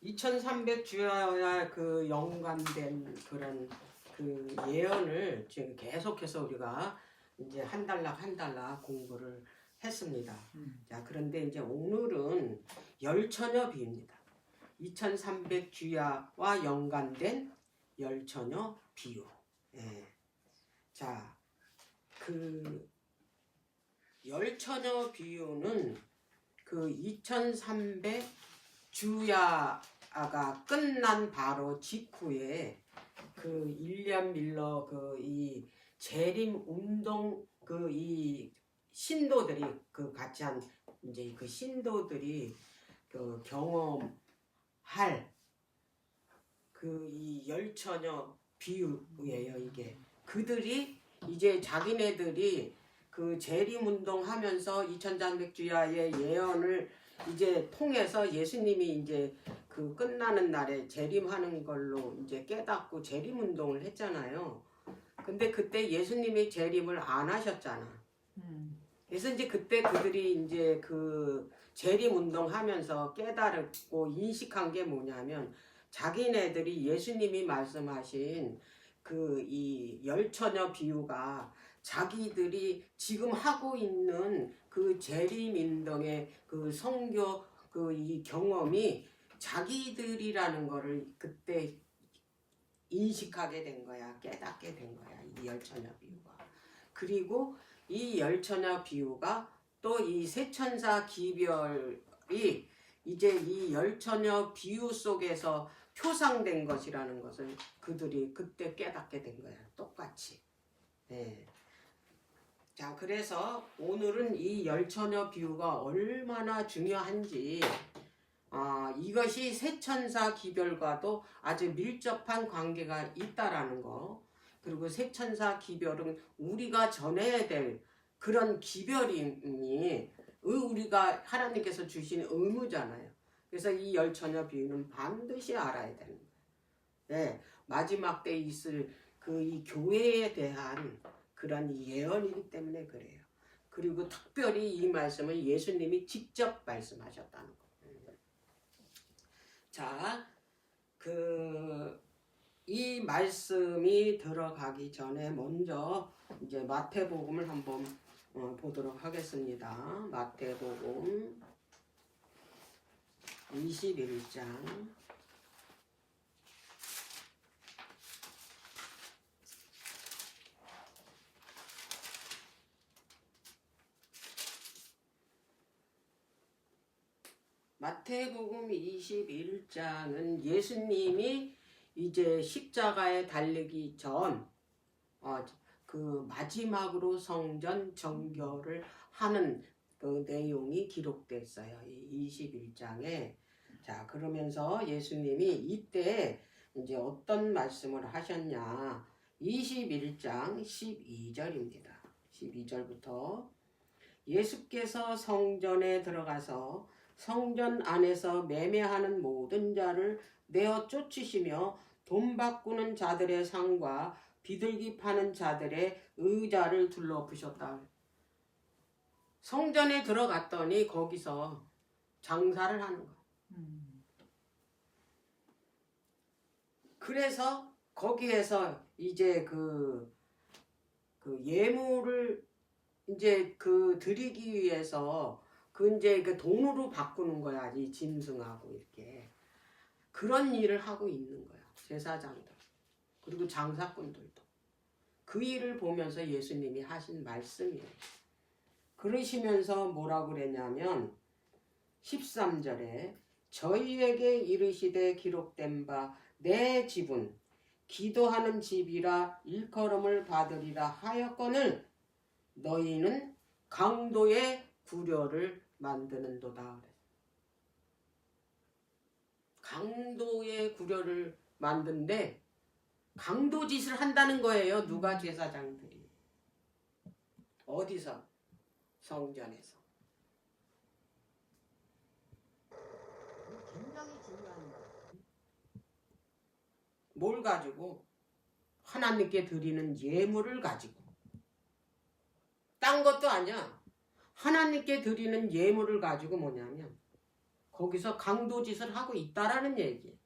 2300주야와 그 연관된 그런 그 예언을 지금 계속해서 우리가 이제 한 달락 공부를 했습니다. 자, 그런데 이제 오늘은 열처녀 비유입니다. 2300주야와 연관된 열처녀 비유. 예. 자, 그 열처녀 비유는 그 2300주야가 끝난 바로 직후에 그 일리안 밀러 그 이 재림 운동 그 이 신도들이 그 같이 한 이제 그 신도들이 그 경험할 그 이 열처녀 비유예요. 이게 그들이 이제 자기네들이 그 재림 운동하면서 2300주야의 예언을 이제 통해서 예수님이 이제 그 끝나는 날에 재림하는 걸로 이제 깨닫고 재림 운동을 했잖아요. 근데 그때 예수님이 재림을 안 하셨잖아. 그래서 이제 그때 그들이 이제 그 재림 운동하면서 깨달았고 인식한 게 뭐냐면 자기네들이 예수님이 말씀하신 그 이 열처녀 비유가 자기들이 지금 하고 있는 그 재림운동의 그 선교 그 이 경험이 자기들이라는 거를 그때 인식하게 된 거야. 깨닫게 된 거야. 이 열처녀 비유가. 그리고 이 열처녀 비유가 또 이 세천사 기별이 이제 이 열처녀 비유 속에서 표상된 것이라는 것을 그들이 그때 깨닫게 된 거야. 똑같이. 네. 자, 그래서 오늘은 이 열처녀 비유가 얼마나 중요한지 이것이 세천사 기별과도 아주 밀접한 관계가 있다라는 거. 그리고 세천사 기별은 우리가 전해야 될 그런 기별임이 우리가 하나님께서 주신 의무잖아요. 그래서 이 열처녀 비유는 반드시 알아야 되는 거예요. 네, 마지막 때 있을 그 이 교회에 대한 그런 예언이기 때문에 그래요. 그리고 특별히 이 말씀을 예수님이 직접 말씀하셨다는 거예요. 자, 이 말씀이 들어가기 전에 먼저 이제 마태복음을 한번 보도록 하겠습니다. 마태복음 21장 마태복음 21장은 예수님이 이제 십자가에 달리기 전 그 마지막으로 성전 정결을 하는 그 내용이 기록됐어요. 이 21장에. 자, 그러면서 예수님이 이때 이제 어떤 말씀을 하셨냐. 21장 12절입니다. 12절부터 예수께서 성전에 들어가서 성전 안에서 매매하는 모든 자를 내어 쫓으시며 돈 바꾸는 자들의 상과 비둘기 파는 자들의 의자를 둘러부셨다. 성전에 들어갔더니 거기서 장사를 하는 거야. 그래서 거기에서 이제 그 예물을 이제 그 드리기 위해서 이제 그 돈으로 바꾸는 거야. 이 짐승하고 이렇게. 그런 일을 하고 있는 거야. 제사장들. 그리고 장사꾼들도. 그 일을 보면서 예수님이 하신 말씀이에요. 그러시면서 뭐라고 그랬냐면 13절에 저희에게 이르시되 기록된 바 내 집은 기도하는 집이라 일컬음을 받으리라 하였거늘 너희는 강도의 구려를 만드는도다. 강도의 구려를 만든데 강도 짓을 한다는 거예요. 누가? 제사장들이. 어디서? 성전에서. 굉장히 중요한 거예요. 뭘 가지고? 하나님께 드리는 예물을 가지고. 딴 것도 아니야. 하나님께 드리는 예물을 가지고 뭐냐면 거기서 강도짓을 하고 있다라는 얘기예요.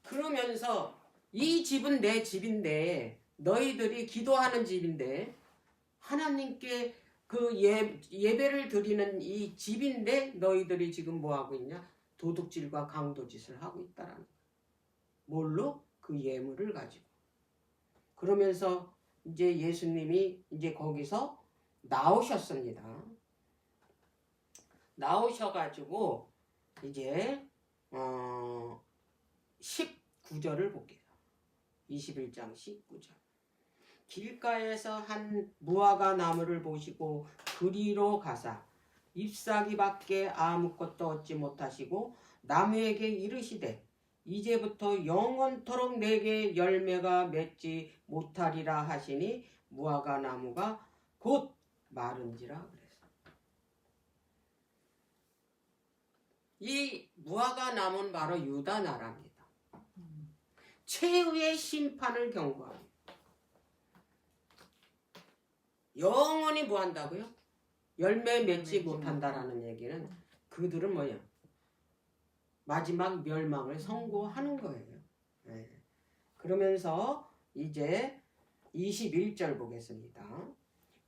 그러면서 이 집은 내 집인데 너희들이 기도하는 집인데 하나님께 그 예배를 드리는 이 집인데 너희들이 지금 뭐 하고 있냐? 도둑질과 강도짓을 하고 있다라는 거예요. 뭘로? 그 예물을 가지고. 그러면서 이제 예수님이 이제 거기서 나오셨습니다. 나오셔가지고 이제 19절을 볼게요. 21장 19절. 길가에서 한 무화과 나무를 보시고 그리로 가사 잎사귀밖에 아무것도 얻지 못하시고 나무에게 이르시되 이제부터 영원토록 내게 열매가 맺지 못하리라 하시니 무화과 나무가 곧 마른지라 그랬어요. 이 무화과 나무는 바로 유다 나라입니다. 최후의 심판을 경고합니다. 영원히 뭐 한다고요? 열매 맺지 못한다라는 얘기는 그들은 뭐야? 마지막 멸망을 선고하는 거예요. 네. 그러면서 이제 21절 보겠습니다.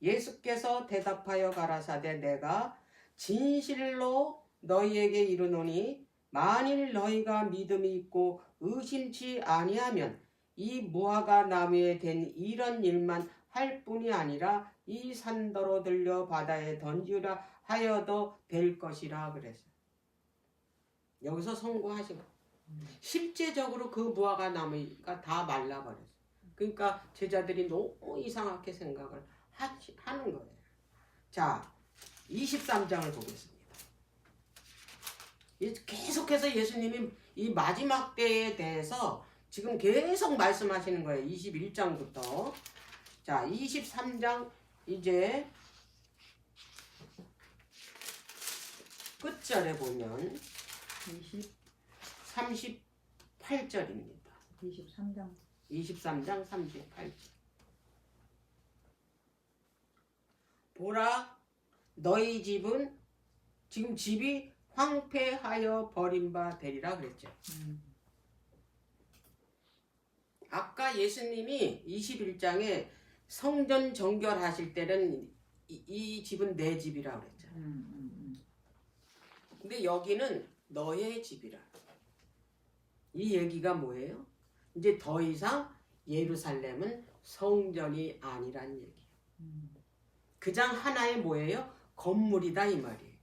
예수께서 대답하여 가라사대 내가 진실로 너희에게 이르노니 만일 너희가 믿음이 있고 의심치 아니하면 이 무화과 나무에 된 이런 일만 할 뿐이 아니라 이 산더러 들려 바다에 던지라 하여도 될 것이라 그랬어요. 여기서 선고하신 거. 실제적으로 그 무화과 나무가 다 말라버렸어요. 그러니까 제자들이 너무 이상하게 생각을 하는 거예요. 자, 23장을 보겠습니다. 계속해서 예수님이 이 마지막 때에 대해서 지금 계속 말씀하시는 거예요. 21장부터. 자, 23장 이제 끝절에 보면 38절입니다. 23장 38절. 보라, 너희 집은 지금 집이 황폐하여 버림바 되리라 그랬죠. 아까 예수님이 21장에 성전 정결하실 때는 이 집은 내 집이라 그랬잖아요. 근데 여기는 너의 집이라. 이 얘기가 뭐예요? 이제 더 이상 예루살렘은 성전이 아니란 얘기예요. 그냥 하나의 뭐예요? 건물이다 이 말이에요.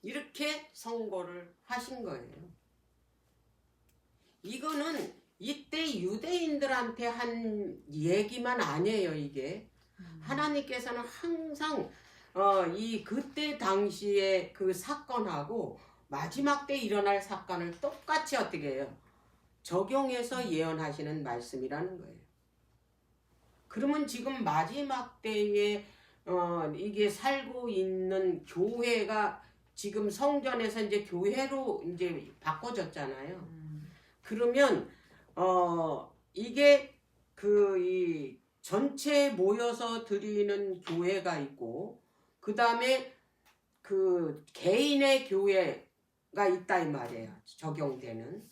이렇게 선고를 하신 거예요. 이거는 이때 유대인들한테 한 얘기만 아니에요. 이게 하나님께서는 항상 이 그때 당시에 그 사건하고 마지막 때 일어날 사건을 똑같이 어떻게 해요? 적용해서 예언하시는 말씀이라는 거예요. 그러면 지금 마지막 때에 이게 살고 있는 교회가 지금 성전에서 이제 교회로 이제 바꿔졌잖아요. 그러면 이게 이 전체 모여서 드리는 교회가 있고 그 다음에 그 개인의 교회가 있다 이 말이에요. 적용되는.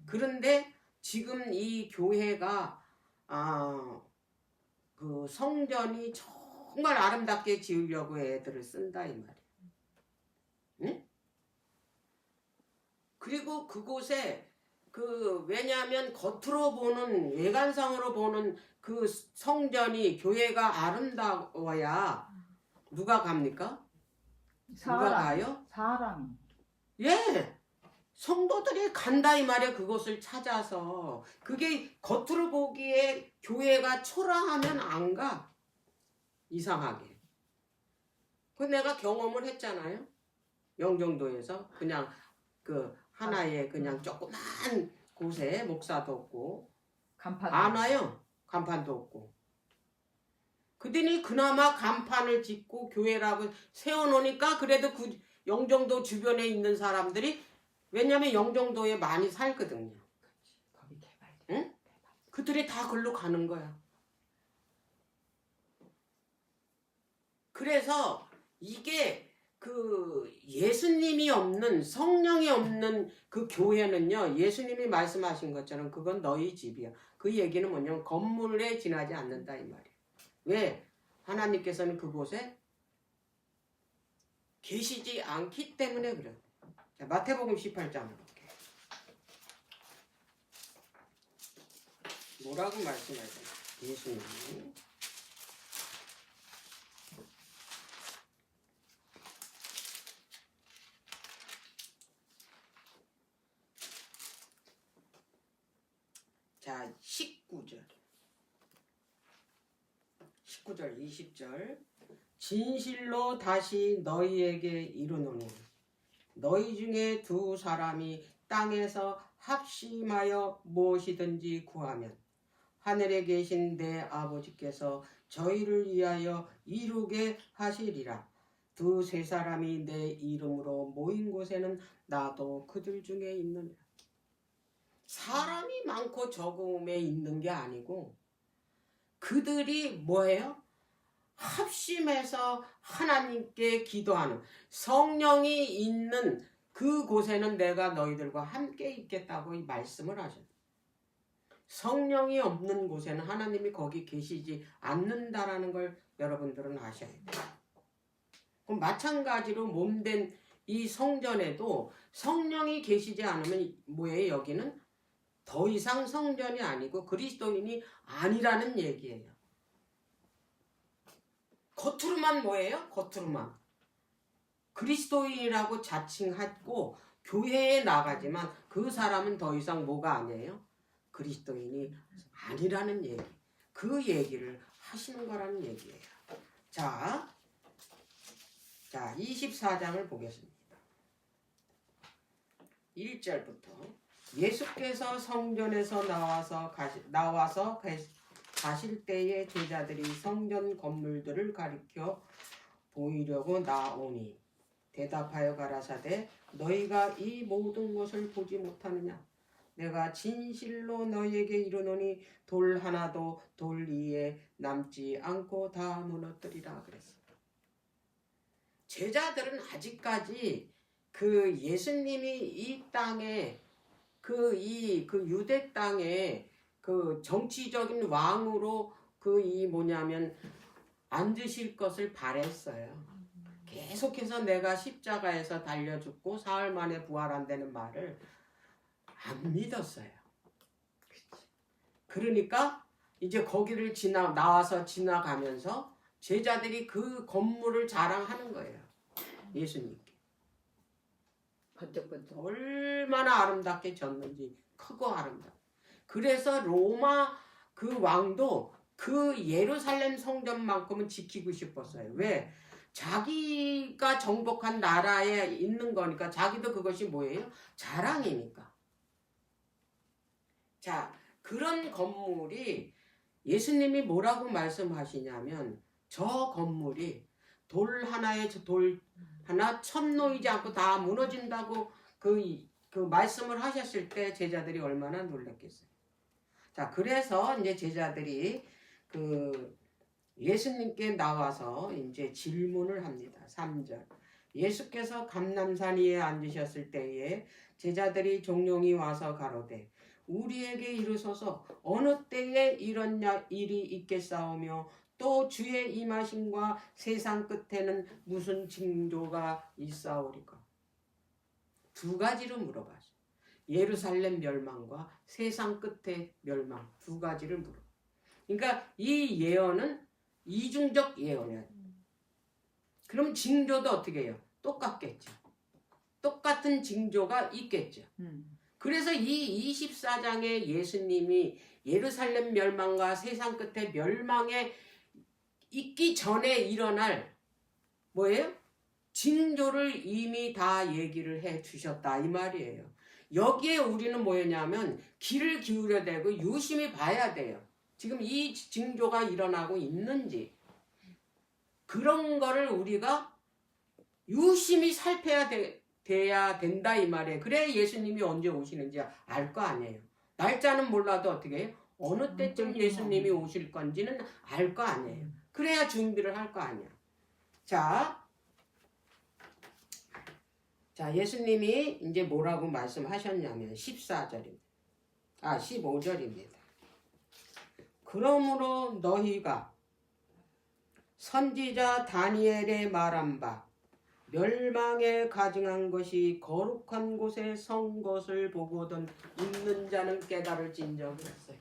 그런데 지금 이 교회가 그 성전이 정말 아름답게 지으려고 애들을 쓴다 이 말이에요. 응? 그리고 그곳에 왜냐하면 겉으로 보는 외관상으로 보는 그 성전이 교회가 아름다워야 누가 갑니까? 누가 가요? 사람이. 예, 성도들이 간다 이 말이에요. 그곳을 찾아서. 그게 겉으로 보기에 교회가 초라하면 안 가. 이상하게. 그 내가 경험을 했잖아요. 영종도에서 그냥 그 하나의 그냥 조그만 곳에 목사도 없고 안 와요. 간판도 없고. 그더니 그나마 간판을 짓고 교회라고 세워놓으니까 그래도 그 영종도 주변에 있는 사람들이 왜냐면 영종도에 많이 살거든요. 거기 개발돼. 응? 그들이 다 글로 가는 거야. 그래서 이게 그 예수님이 없는 성령이 없는 그 교회는요 예수님이 말씀하신 것처럼 그건 너희 집이야. 그 얘기는 뭐냐면 건물에 지나지 않는다 이 말이에요. 왜? 하나님께서는 그곳에 계시지 않기 때문에 그래요. 자, 마태복음 18장 볼게요. 뭐라고 말씀하세요? 예수님이 자 19절 20절 진실로 다시 너희에게 이르노니 너희 중에 두 사람이 땅에서 합심하여 무엇이든지 구하면 하늘에 계신 내 아버지께서 저희를 위하여 이루게 하시리라. 두세 사람이 내 이름으로 모인 곳에는 나도 그들 중에 있느니라. 사람이 많고 적음에 있는 게 아니고 그들이 뭐예요? 합심해서 하나님께 기도하는 성령이 있는 그곳에는 내가 너희들과 함께 있겠다고 이 말씀을 하셨어요. 성령이 없는 곳에는 하나님이 거기 계시지 않는다라는 걸 여러분들은 아셔야 돼요. 그럼 마찬가지로 몸된 이 성전에도 성령이 계시지 않으면 뭐예요? 여기는 더 이상 성전이 아니고 그리스도인이 아니라는 얘기예요. 겉으로만 뭐예요? 겉으로만 그리스도인이라고 자칭하고 교회에 나가지만 그 사람은 더 이상 뭐가 아니에요? 그리스도인이 아니라는 얘기. 그 얘기를 하시는 거라는 얘기예요. 자 24장을 보겠습니다. 1절부터 예수께서 성전에서 나와서 가실 때에 제자들이 성전 건물들을 가리켜 보이려고 나오니 대답하여 가라사대 너희가 이 모든 것을 보지 못하느냐? 내가 진실로 너희에게 이르노니 돌 하나도 돌 위에 남지 않고 다 무너뜨리라 그랬어요. 제자들은 아직까지 그 예수님이 이 땅에 그 유대 땅에 그 정치적인 왕으로 앉으실 것을 바랬어요. 계속해서 내가 십자가에서 달려 죽고 사흘 만에 부활한다는 말을 안 믿었어요. 그러니까 이제 거기를 나와서 지나가면서 제자들이 그 건물을 자랑하는 거예요. 예수님께. 번쩍번쩍. 얼마나 아름답게 졌는지 크고 아름답. 그래서 로마 그 왕도 그 예루살렘 성전만큼은 지키고 싶었어요. 왜? 자기가 정복한 나라에 있는 거니까 자기도 그것이 뭐예요? 자랑이니까. 자, 그런 건물이 예수님이 뭐라고 말씀하시냐면 저 건물이 돌 하나 천 놓이지 않고 다 무너진다고 그 말씀을 하셨을 때 제자들이 얼마나 놀랐겠어요. 자, 그래서 이제 제자들이 예수님께 나와서 이제 질문을 합니다. 3절. 예수께서 감람산 위에 앉으셨을 때에 제자들이 종용이 와서 가로되 우리에게 이르소서 어느 때에 이런 일이 있겠사오며 또 주의 임하심과 세상 끝에는 무슨 징조가 있사오리까? 두 가지로 물어봤어요. 예루살렘 멸망과 세상 끝의 멸망 두 가지를 물어. 그러니까 이 예언은 이중적 예언이에요. 그럼 징조도 어떻게 해요? 똑같겠죠. 똑같은 징조가 있겠죠. 그래서 이 24장에 예수님이 예루살렘 멸망과 세상 끝의 멸망에 있기 전에 일어날 뭐예요? 징조를 이미 다 얘기를 해 주셨다 이 말이에요. 여기에 우리는 뭐였냐면 귀를 기울여야 되고 유심히 봐야 돼요. 지금 이 징조가 일어나고 있는지 그런 거를 우리가 유심히 살펴야 돼야 된다 이 말이에요. 그래 예수님이 언제 오시는지 알 거 아니에요. 날짜는 몰라도 어떻게 해요? 어느 때쯤 예수님이 오실 건지는 알 거 아니에요. 그래야 준비를 할 거 아니야. 자, 자, 예수님이 이제 뭐라고 말씀하셨냐면 15절입니다. 그러므로 너희가 선지자 다니엘의 말한 바 멸망에 가증한 것이 거룩한 곳에 선 것을 보거든 있는 자는 깨달을진저 그랬어요.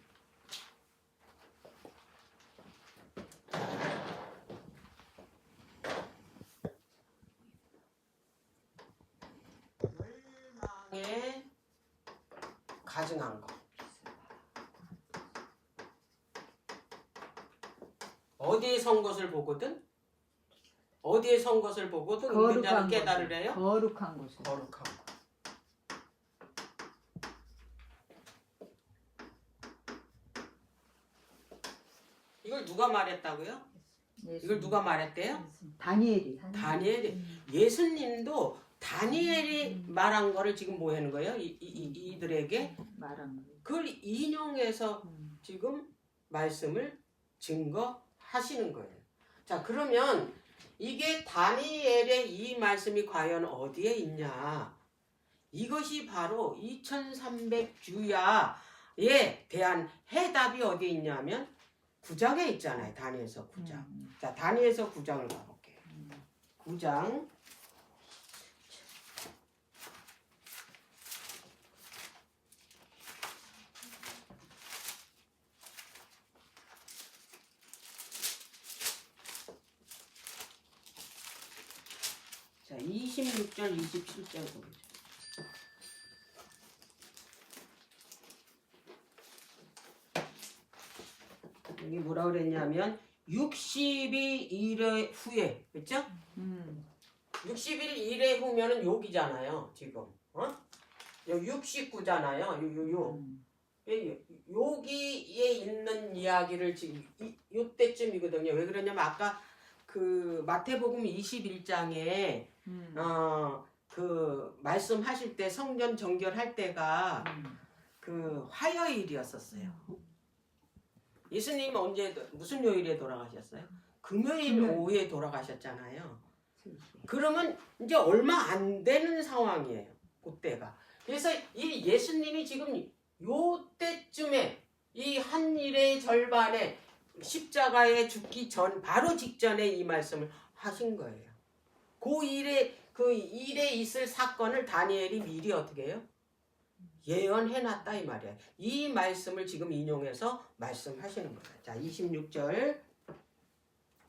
멸망에 가증한 것. 어디에 선 것을 보거든? 어디에 선 것을 보고도 있는 자는 깨달으래요? 거룩한 곳에. 거룩한 곳. 이걸 누가 말했다고요? 이걸 누가 말했대요? 다니엘이. 다니엘이. 예수님도 다니엘이 말한 거를 지금 뭐 하는 거예요? 이들에게 말한 거. 그걸 인용해서 지금 말씀을 증거하시는 거예요. 자, 그러면 이게 다니엘의 이 말씀이 과연 어디에 있냐? 이것이 바로 2300주야에 대한 해답이 어디에 있냐면 9장에 있잖아요. 다니엘서 9장. 자, 다니엘서 9장을 가볼게요. 9장. 자, 26절, 27절 보죠. 여기 뭐라 그랬냐면 60일 일회 후에, 그렇죠? 60일 일회 후면은 여기잖아요, 지금. 여기 69잖아요. 여기에 있는 이야기를 지금 요때쯤이거든요. 왜 그러냐면 아까 그 마태복음 21장에 그 말씀하실 때 성전 정결할 때가 그 화요일이었었어요. 예수님은 언제 무슨 요일에 돌아가셨어요? 금요일 오후에 돌아가셨잖아요. 그러면 이제 얼마 안 되는 상황이에요. 그때가. 그래서 이 예수님이 지금 요때쯤에 이 한 일의 절반에 십자가에 죽기 전 바로 직전에 이 말씀을 하신 거예요. 그 일에 있을 사건을 다니엘이 미리 어떻게 해요? 예언해놨다 이 말이야. 이 말씀을 지금 인용해서 말씀하시는 거예요. 자, 26절.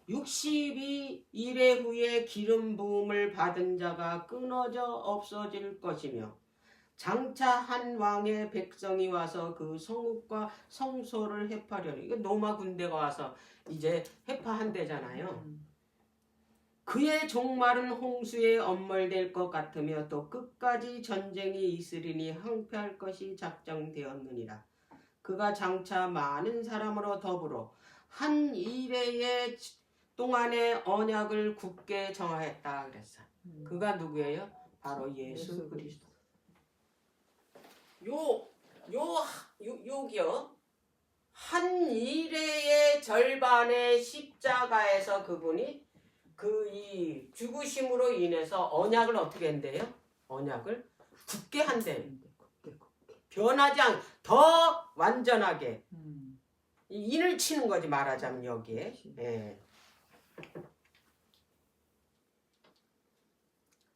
62일의 후에 기름 부음을 받은 자가 끊어져 없어질 것이며 장차 한 왕의 백성이 와서 그 성읍과 성소를 해파려니. 이거 로마 군대가 와서 이제 해파한대잖아요. 그의 종말은 홍수에 엄멀될 것 같으며 또 끝까지 전쟁이 있으리니 항폐할 것이 작정되었느니라. 그가 장차 많은 사람으로 더불어 한 일회의 동안의 언약을 굳게 정하였다 그랬어. 그가 누구예요? 바로 예수 그리스도. 여기요. 한 일회의 절반의 십자가에서 그분이 이 죽으심으로 인해서 언약을 어떻게 한대요? 언약을 굳게 한대. 변하지 않, 더 완전하게. 인을 치는 거지 말하자면 여기에. 예.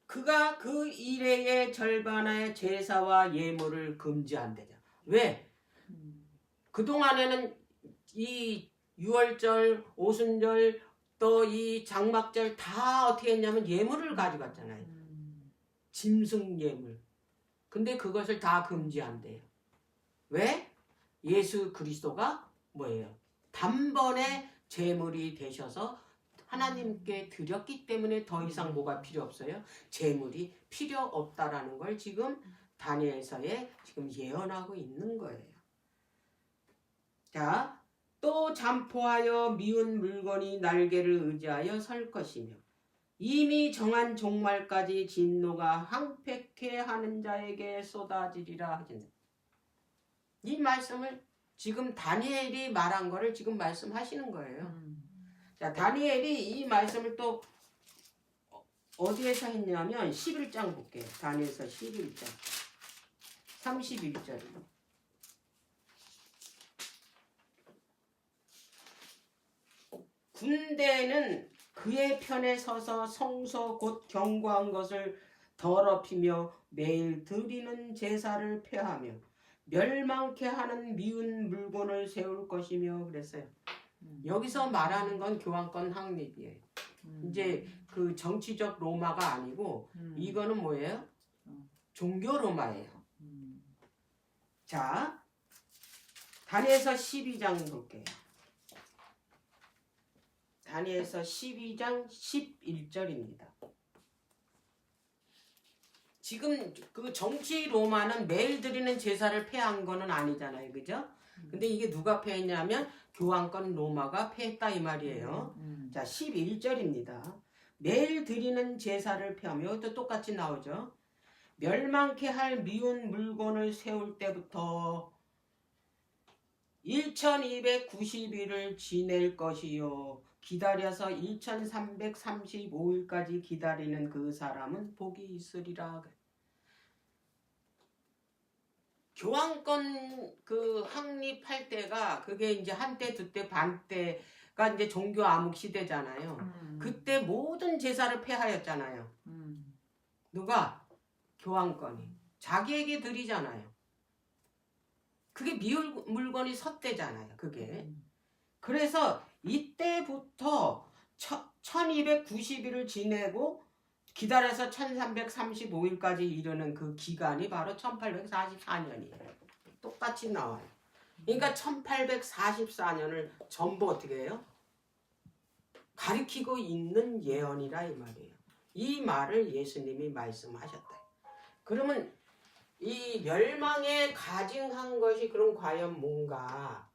그가 그 일회의 절반의 제사와 예물을 금지한대요. 왜? 그동안에는 이 유월절, 오순절, 또 이 장막절 다 어떻게 했냐면 예물을 가져갔잖아요. 짐승 예물. 근데 그것을 다 금지한대요. 왜? 예수 그리스도가 뭐예요? 단번에 제물이 되셔서 하나님께 드렸기 때문에 더 이상 뭐가 필요 없어요? 제물이 필요 없다라는 걸 지금 다니엘서에 지금 예언하고 있는 거예요. 자, 또 잠포하여 미운 물건이 날개를 의지하여 설 것이며 이미 정한 종말까지 진노가 항폐케 하는 자에게 쏟아지리라 하겠네. 이 말씀을 지금 다니엘이 말한 거를 지금 말씀하시는 거예요. 자, 다니엘이 이 말씀을 또 어디에서 했냐면 11장 볼게요. 다니엘서 11장 31절. 군대는 그의 편에 서서 성소 곧 경고한 것을 더럽히며 매일 드리는 제사를 폐하며 멸망케 하는 미운 물건을 세울 것이며 그랬어요. 여기서 말하는 건 교황권 확립이에요. 이제 그 정치적 로마가 아니고 이거는 뭐예요? 종교 로마예요. 자, 다니엘서 12장 볼게요. 다니엘서 12장 11절입니다. 지금 그 정치 로마는 매일 드리는 제사를 폐한 거는 아니잖아요. 그죠? 근데 이게 누가 폐했냐면 교황권 로마가 폐했다 이 말이에요. 자, 11절입니다. 매일 드리는 제사를 폐하며 이것도 똑같이 나오죠. 멸망케 할 미운 물건을 세울 때부터 1290일을 지낼 것이요 기다려서 1335일까지 기다리는 그 사람은 복이 있으리라. 교황권 그 확립할 때가 그게 이제 한때 두때 반때가 이제 종교 암흑 시대잖아요. 그때 모든 제사를 폐하였잖아요. 누가? 교황권이 자기에게 드리잖아요. 그게 미울 물건이 섰대잖아요. 그게. 그래서 이때부터 1290일을 지내고 기다려서 1335일까지 이르는 그 기간이 바로 1844년이에요. 똑같이 나와요. 그러니까 1844년을 전부 어떻게 해요? 가리키고 있는 예언이라 이 말이에요. 이 말을 예수님이 말씀하셨다. 그러면 이 멸망에 가증한 것이 그럼 과연 뭔가?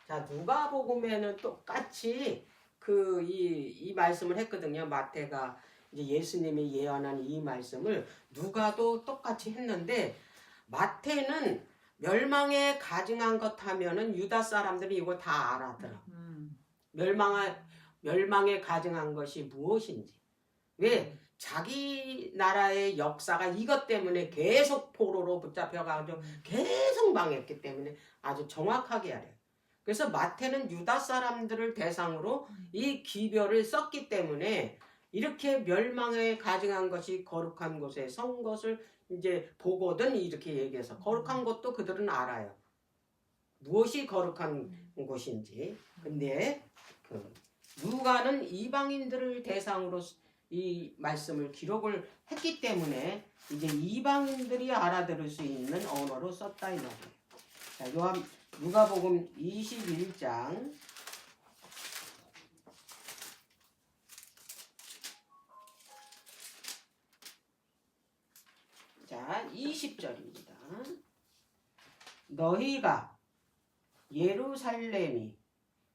자, 누가복음에는 똑같이 이 말씀을 했거든요. 마태가 이제 예수님이 예언한 이 말씀을 누가도 똑같이 했는데 마태는 멸망에 가증한 것 하면은 유다 사람들이 이거 다 알아들어. 멸망에 가증한 것이 무엇인지. 왜? 자기 나라의 역사가 이것 때문에 계속 포로로 붙잡혀가지고 계속 망했기 때문에 아주 정확하게 알아요. 그래서 마태는 유다 사람들을 대상으로 이 기별을 썼기 때문에 이렇게 멸망에 가증한 것이 거룩한 곳에 선 것을 이제 보거든 이렇게 얘기해서 거룩한 곳도 그들은 알아요. 무엇이 거룩한 곳인지. 근데 누가는 이방인들을 대상으로 이 말씀을 기록을 했기 때문에 이제 이방인들이 알아들을 수 있는 언어로 썼다 이 말이에요. 자, 누가복음 21장 자 20절입니다. 너희가 예루살렘이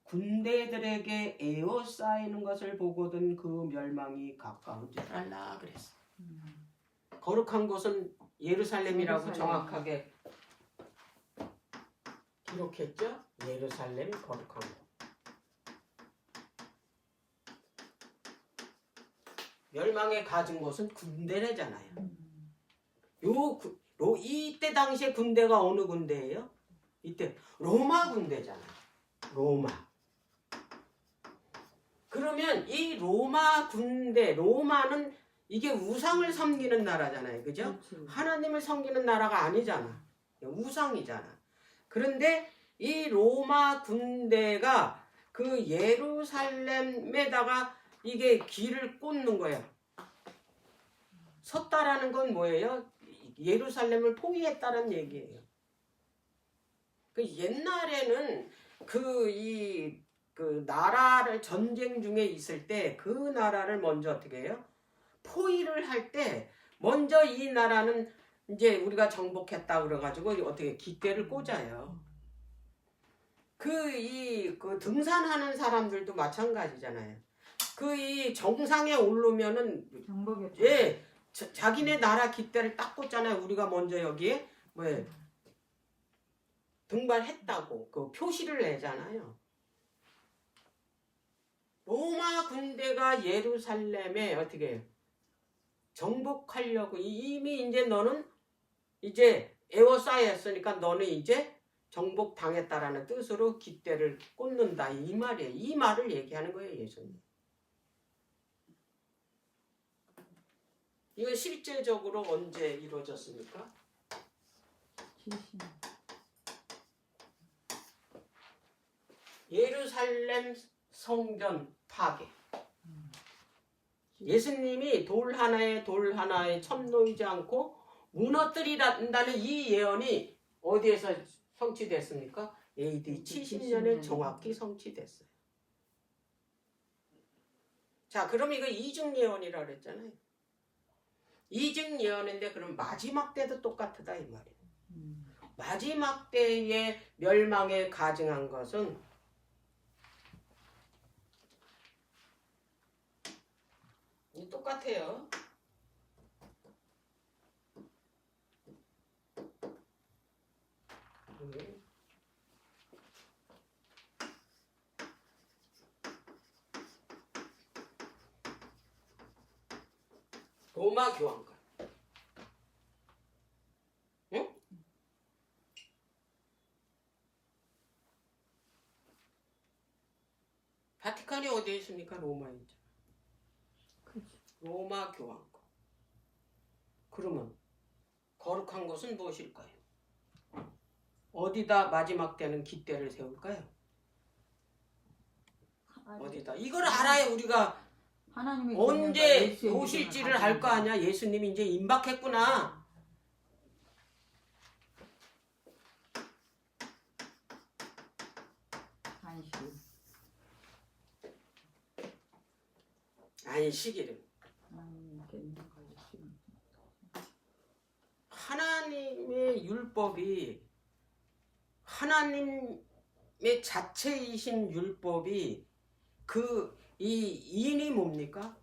군대들에게 에워싸이는 것을 보거든 그 멸망이 가까운 줄 알라 그랬어. 거룩한 곳은 예루살렘이라고 정확하게 기록했죠. 예루살렘이 거룩한 곳. 멸망에 가진 곳은 군대래잖아요. 이때 당시에 군대가 어느 군대예요? 이때 로마 군대잖아요. 로마. 그러면 이 로마 군대, 로마는 이게 우상을 섬기는 나라잖아요. 그죠? 그렇지. 하나님을 섬기는 나라가 아니잖아. 우상이잖아. 그런데 이 로마 군대가 그 예루살렘에다가 이게 길을 꽂는 거예요. 섰다라는 건 뭐예요? 예루살렘을 포위했다는 얘기예요. 그 옛날에는 그 나라를 전쟁 중에 있을 때 그 나라를 먼저 어떻게 해요? 포위를 할 때 먼저 이 나라는 이제 우리가 정복했다 그래가지고 어떻게 깃대를 꽂아요. 그 등산하는 사람들도 마찬가지잖아요. 이 정상에 오르면은 정복이었죠. 예, 자기네 나라 깃대를 딱 꽂잖아요. 우리가 먼저 여기에 등반했다고 그 표시를 내잖아요. 로마 군대가 예루살렘에 어떻게 해요? 정복하려고 이미 이제 너는 이제 에워싸였으니까 너는 이제 정복당했다라는 뜻으로 깃대를 꽂는다 이 말이에요. 이 말을 얘기하는 거예요, 예수님. 이건 실제적으로 언제 이루어졌습니까? 70. 예루살렘 성전 파괴. 예수님이 돌 하나에 첨놓이지 않고 무너뜨리란다는 이 예언이 어디에서 성취됐습니까? AD 70년에 정확히 성취됐어요. 자, 그럼 이거 이중 예언이라고 그랬잖아요. 이중 예언인데 그럼 마지막 때도 똑같다 이 말이에요. 마지막 때의 멸망에 가증한 것은 똑같아요. 로마 교황권. 응? 바티칸이 어디에 있습니까? 로마에 있죠. 로마 교황권. 그러면 거룩한 것은 무엇일까요? 어디다 마지막 때는 깃대를 세울까요? 어디다? 이걸 알아야 우리가 하나님이 언제 오실지를 알 거 아니야. 예수님이 이제 임박했구나. 안식일은 하나님의 율법이 하나님의 자체이신 율법이 이 인이 뭡니까?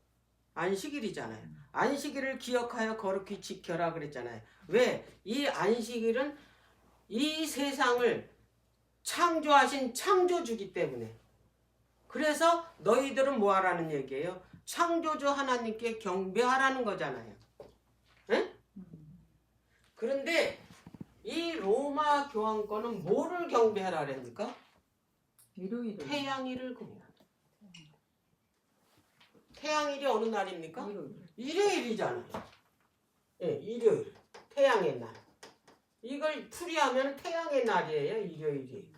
안식일이잖아요. 안식일을 기억하여 거룩히 지켜라 그랬잖아요. 왜? 이 안식일은 이 세상을 창조하신 창조주기 때문에. 그래서 너희들은 뭐 하라는 얘기예요? 창조주 하나님께 경배하라는 거잖아요. 네? 그런데 이 로마 교황권은 뭐를 경배하라 그랬습니까? 일요일을. 태양일을 공유한다. 태양일이 어느 날입니까? 일요일이잖아요. 네, 일요일. 태양의 날. 이걸 풀이하면 태양의 날이에요. 일요일이.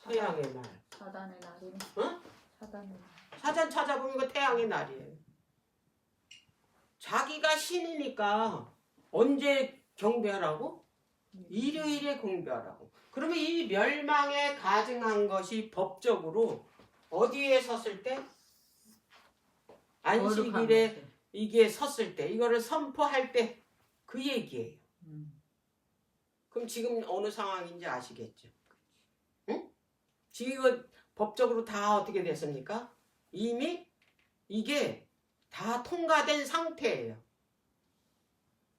태양의 날. 사단의 날이네. 어? 사단의 날. 사전 찾아보면 이거 태양의 날이에요. 자기가 신이니까 언제 경배하라고? 일요일에 경배하라고. 그러면 이 멸망에 가증한 것이 법적으로 어디에 섰을 때? 안식일에 이게 섰을 때, 이거를 선포할 때 그 얘기예요. 그럼 지금 어느 상황인지 아시겠죠? 응? 지금 이거 법적으로 다 어떻게 됐습니까? 이미 이게 다 통과된 상태예요.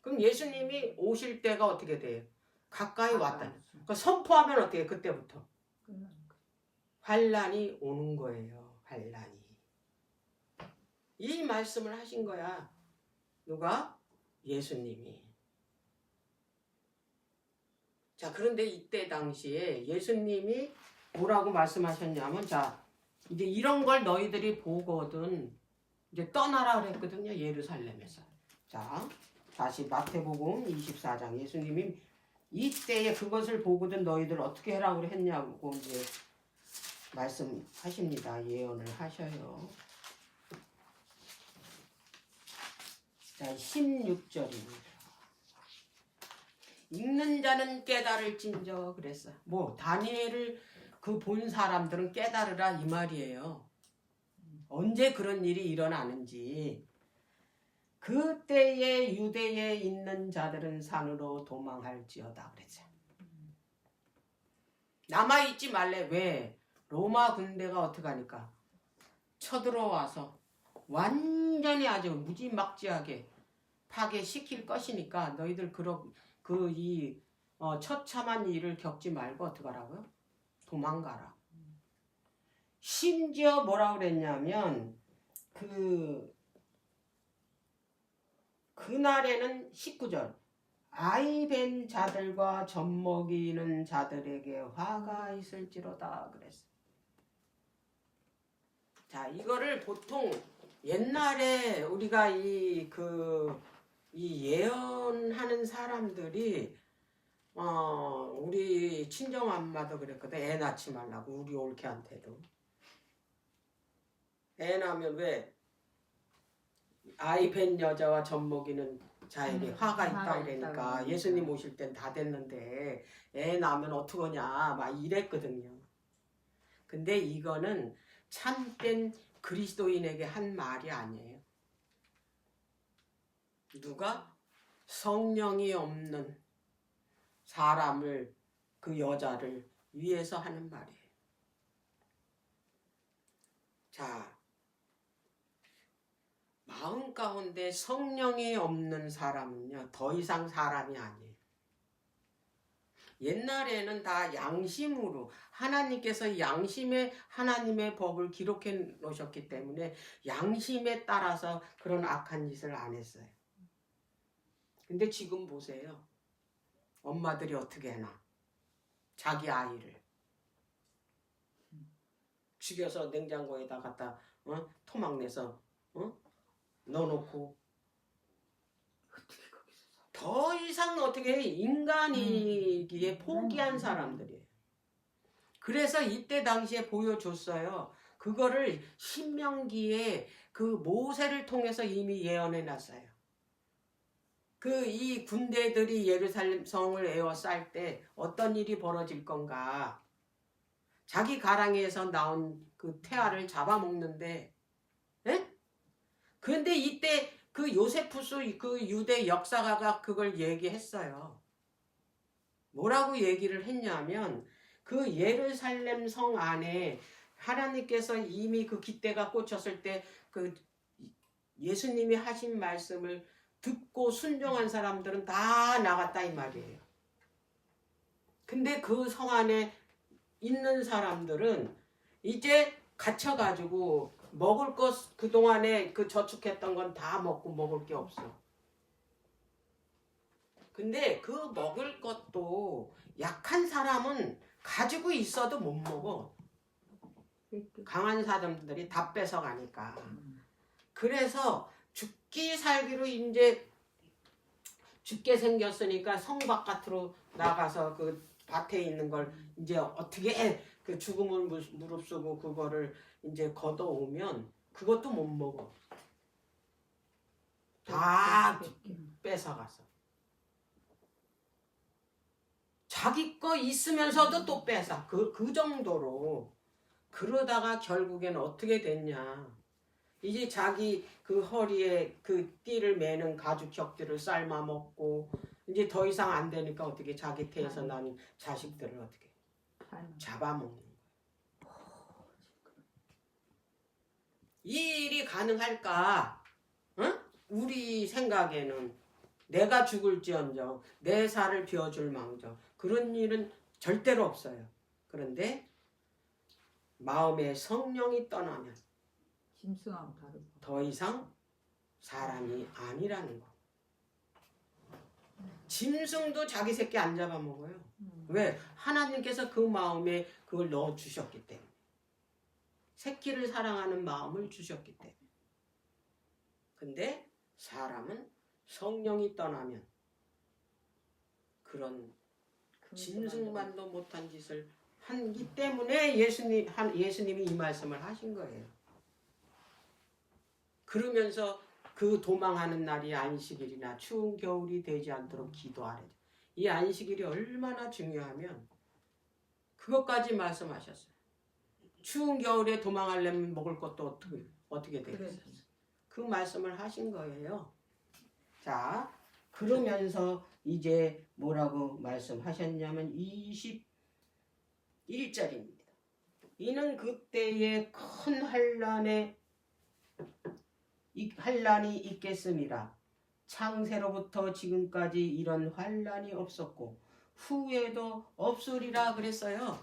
그럼 예수님이 오실 때가 어떻게 돼요? 가까이 왔다. 그러니까 선포하면 어떻게 해요? 그때부터 환란이 오는 거예요. 환란이. 이 말씀을 하신 거야. 누가? 예수님이. 자, 그런데 이때 당시에 예수님이 뭐라고 말씀하셨냐면, 자, 이제 이런 걸 너희들이 보거든 이제 떠나라 그랬거든요. 예루살렘에서. 자, 다시 마태복음 24장. 예수님이 이때에 그것을 보거든 너희들 어떻게 하라고 했냐고 이제 말씀하십니다. 예언을 하셔요. 자, 16절입니다. 읽는 자는 깨달을진저 그랬어. 뭐 다니엘을 그 본 사람들은 깨달으라 이 말이에요. 언제 그런 일이 일어나는지. 그때에 유대에 있는 자들은 산으로 도망할지어다 그랬죠. 남아있지 말래. 왜? 로마 군대가 어떻게 하니까 쳐들어와서 완전히 아주 무지막지하게 파괴시킬 것이니까 너희들 처참한 일을 겪지 말고 어떻게 하라고요? 도망가라. 심지어 뭐라고 그랬냐면 그날에는 19절 아이 벤 자들과 젖먹이는 자들에게 화가 있을지로다 그랬어. 자, 이거를 보통 옛날에 우리가 이 예언하는 사람들이 우리 친정엄마도 그랬거든. 애 낳지 말라고. 우리 올케한테도. 애 낳으면 왜 아이 벤 여자와 젖먹이는 자에게 화가 있다 그러니까 예수님 오실 땐 다 됐는데 애 낳으면 어떡하냐 막 이랬거든요. 근데 이거는 참된 그리스도인에게 한 말이 아니에요. 누가 성령이 없는 사람을, 그 여자를 위해서 하는 말이에요. 자, 마음 가운데 성령이 없는 사람은요, 더 이상 사람이 아니에요. 옛날에는 다 양심으로, 하나님께서 양심에 하나님의 법을 기록해 놓으셨기 때문에 양심에 따라서 그런 악한 짓을 안 했어요. 근데 지금 보세요. 엄마들이 어떻게 해나? 자기 아이를 죽여서 냉장고에다 갖다 토막 내서 넣어놓고 더 이상 어떻게 인간이기에 포기한 사람들이에요. 그래서 이때 당시에 보여줬어요. 그거를 신명기에 그 모세를 통해서 이미 예언해 놨어요. 이 군대들이 예루살렘 성을 에워쌀 때 어떤 일이 벌어질 건가. 자기 가랑이에서 나온 그 태아를 잡아먹는데, 에? 그런데 이때 그 요세푸스 그 유대 역사가가 그걸 얘기했어요. 뭐라고 얘기를 했냐면 그 예루살렘 성 안에 하나님께서 이미 그 깃대가 꽂혔을 때 그 예수님이 하신 말씀을 듣고 순종한 사람들은 다 나갔다 이 말이에요. 근데 그 성 안에 있는 사람들은 이제 갇혀가지고 먹을 것 그동안에 그 저축했던 건 다 먹고 먹을 게 없어. 근데 그 먹을 것도 약한 사람은 가지고 있어도 못 먹어. 강한 사람들이 다 뺏어가니까. 그래서 죽기 살기로 이제 죽게 생겼으니까 성 바깥으로 나가서 그 밭에 있는 걸 이제 어떻게 그 죽음을 무릅쓰고 그거를 이제 걷어오면 그것도 못 먹어. 다 뺏어가서. 자기 거 있으면서도 또 뺏어. 그 정도로. 그러다가 결국엔 어떻게 됐냐. 이제 자기 그 허리에 그 띠를 매는 가죽 격들을 삶아 먹고 이제 더 이상 안 되니까 어떻게 자기 태에서 난 자식들을 어떻게 잡아먹는 거야. 이 일이 가능할까? 응? 우리 생각에는 내가 죽을지언정 내 살을 비워줄 망정 그런 일은 절대로 없어요. 그런데 마음에 성령이 떠나면 짐승하고 다르고 더 이상 사람이 아니라는 거. 짐승도 자기 새끼 안 잡아먹어요. 왜? 하나님께서 그 마음에 그걸 넣어주셨기 때문에. 새끼를 사랑하는 마음을 주셨기 때문에. 근데 사람은 성령이 떠나면 그런 짐승만도 못한 짓을 하기 때문에 예수님이 이 말씀을 하신 거예요. 그러면서 그 도망하는 날이 안식일이나 추운 겨울이 되지 않도록 기도하래. 이 안식일이 얼마나 중요하면 그것까지 말씀하셨어요. 추운 겨울에 도망하려면 먹을 것도 어떻게 되겠어요? 그 말씀을 하신 거예요. 자, 그러면서 이제 뭐라고 말씀하셨냐면 21절입니다. 이는 그때에 큰 환난이 있겠음이라. 창세로부터 지금까지 이런 환난이 없었고 후에도 없으리라 그랬어요.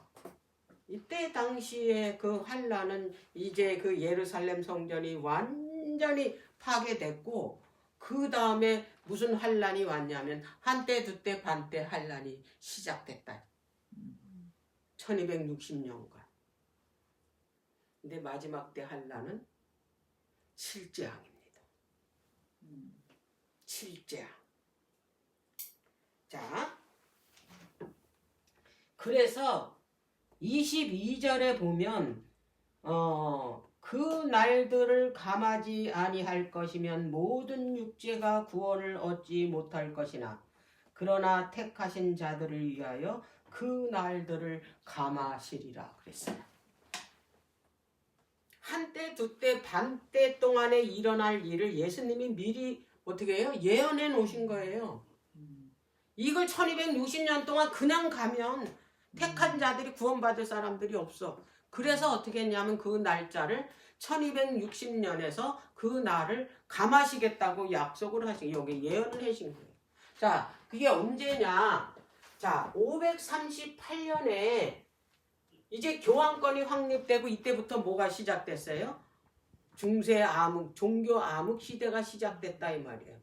이때 당시에 그 환난은 이제 그 예루살렘 성전이 완전히 파괴됐고 그 다음에 무슨 환란이 왔냐면 한때 두때 반때 환란이 시작됐다. 1260년간. 근데 마지막 때 환란은 칠재앙입니다. 칠재앙. 자, 그래서 22절에 보면 그 날들을 감하지 아니할 것이면 모든 육체가 구원을 얻지 못할 것이나 그러나 택하신 자들을 위하여 그 날들을 감하시리라 그랬어요. 한때 두때 반때 동안에 일어날 일을 예수님이 미리 어떻게 해요? 예언해 놓으신 거예요. 이걸 1260년 동안 그냥 가면 택한 자들이 구원받을 사람들이 없어. 그래서 어떻게 했냐면 그 날짜를 1260년에서 그 날을 감하시겠다고 약속을 하신, 여기 예언을 하신 거예요. 자, 그게 언제냐? 자, 538년에 이제 교황권이 확립되고 이때부터 뭐가 시작됐어요? 중세 암흑, 종교 암흑 시대가 시작됐다 이 말이에요.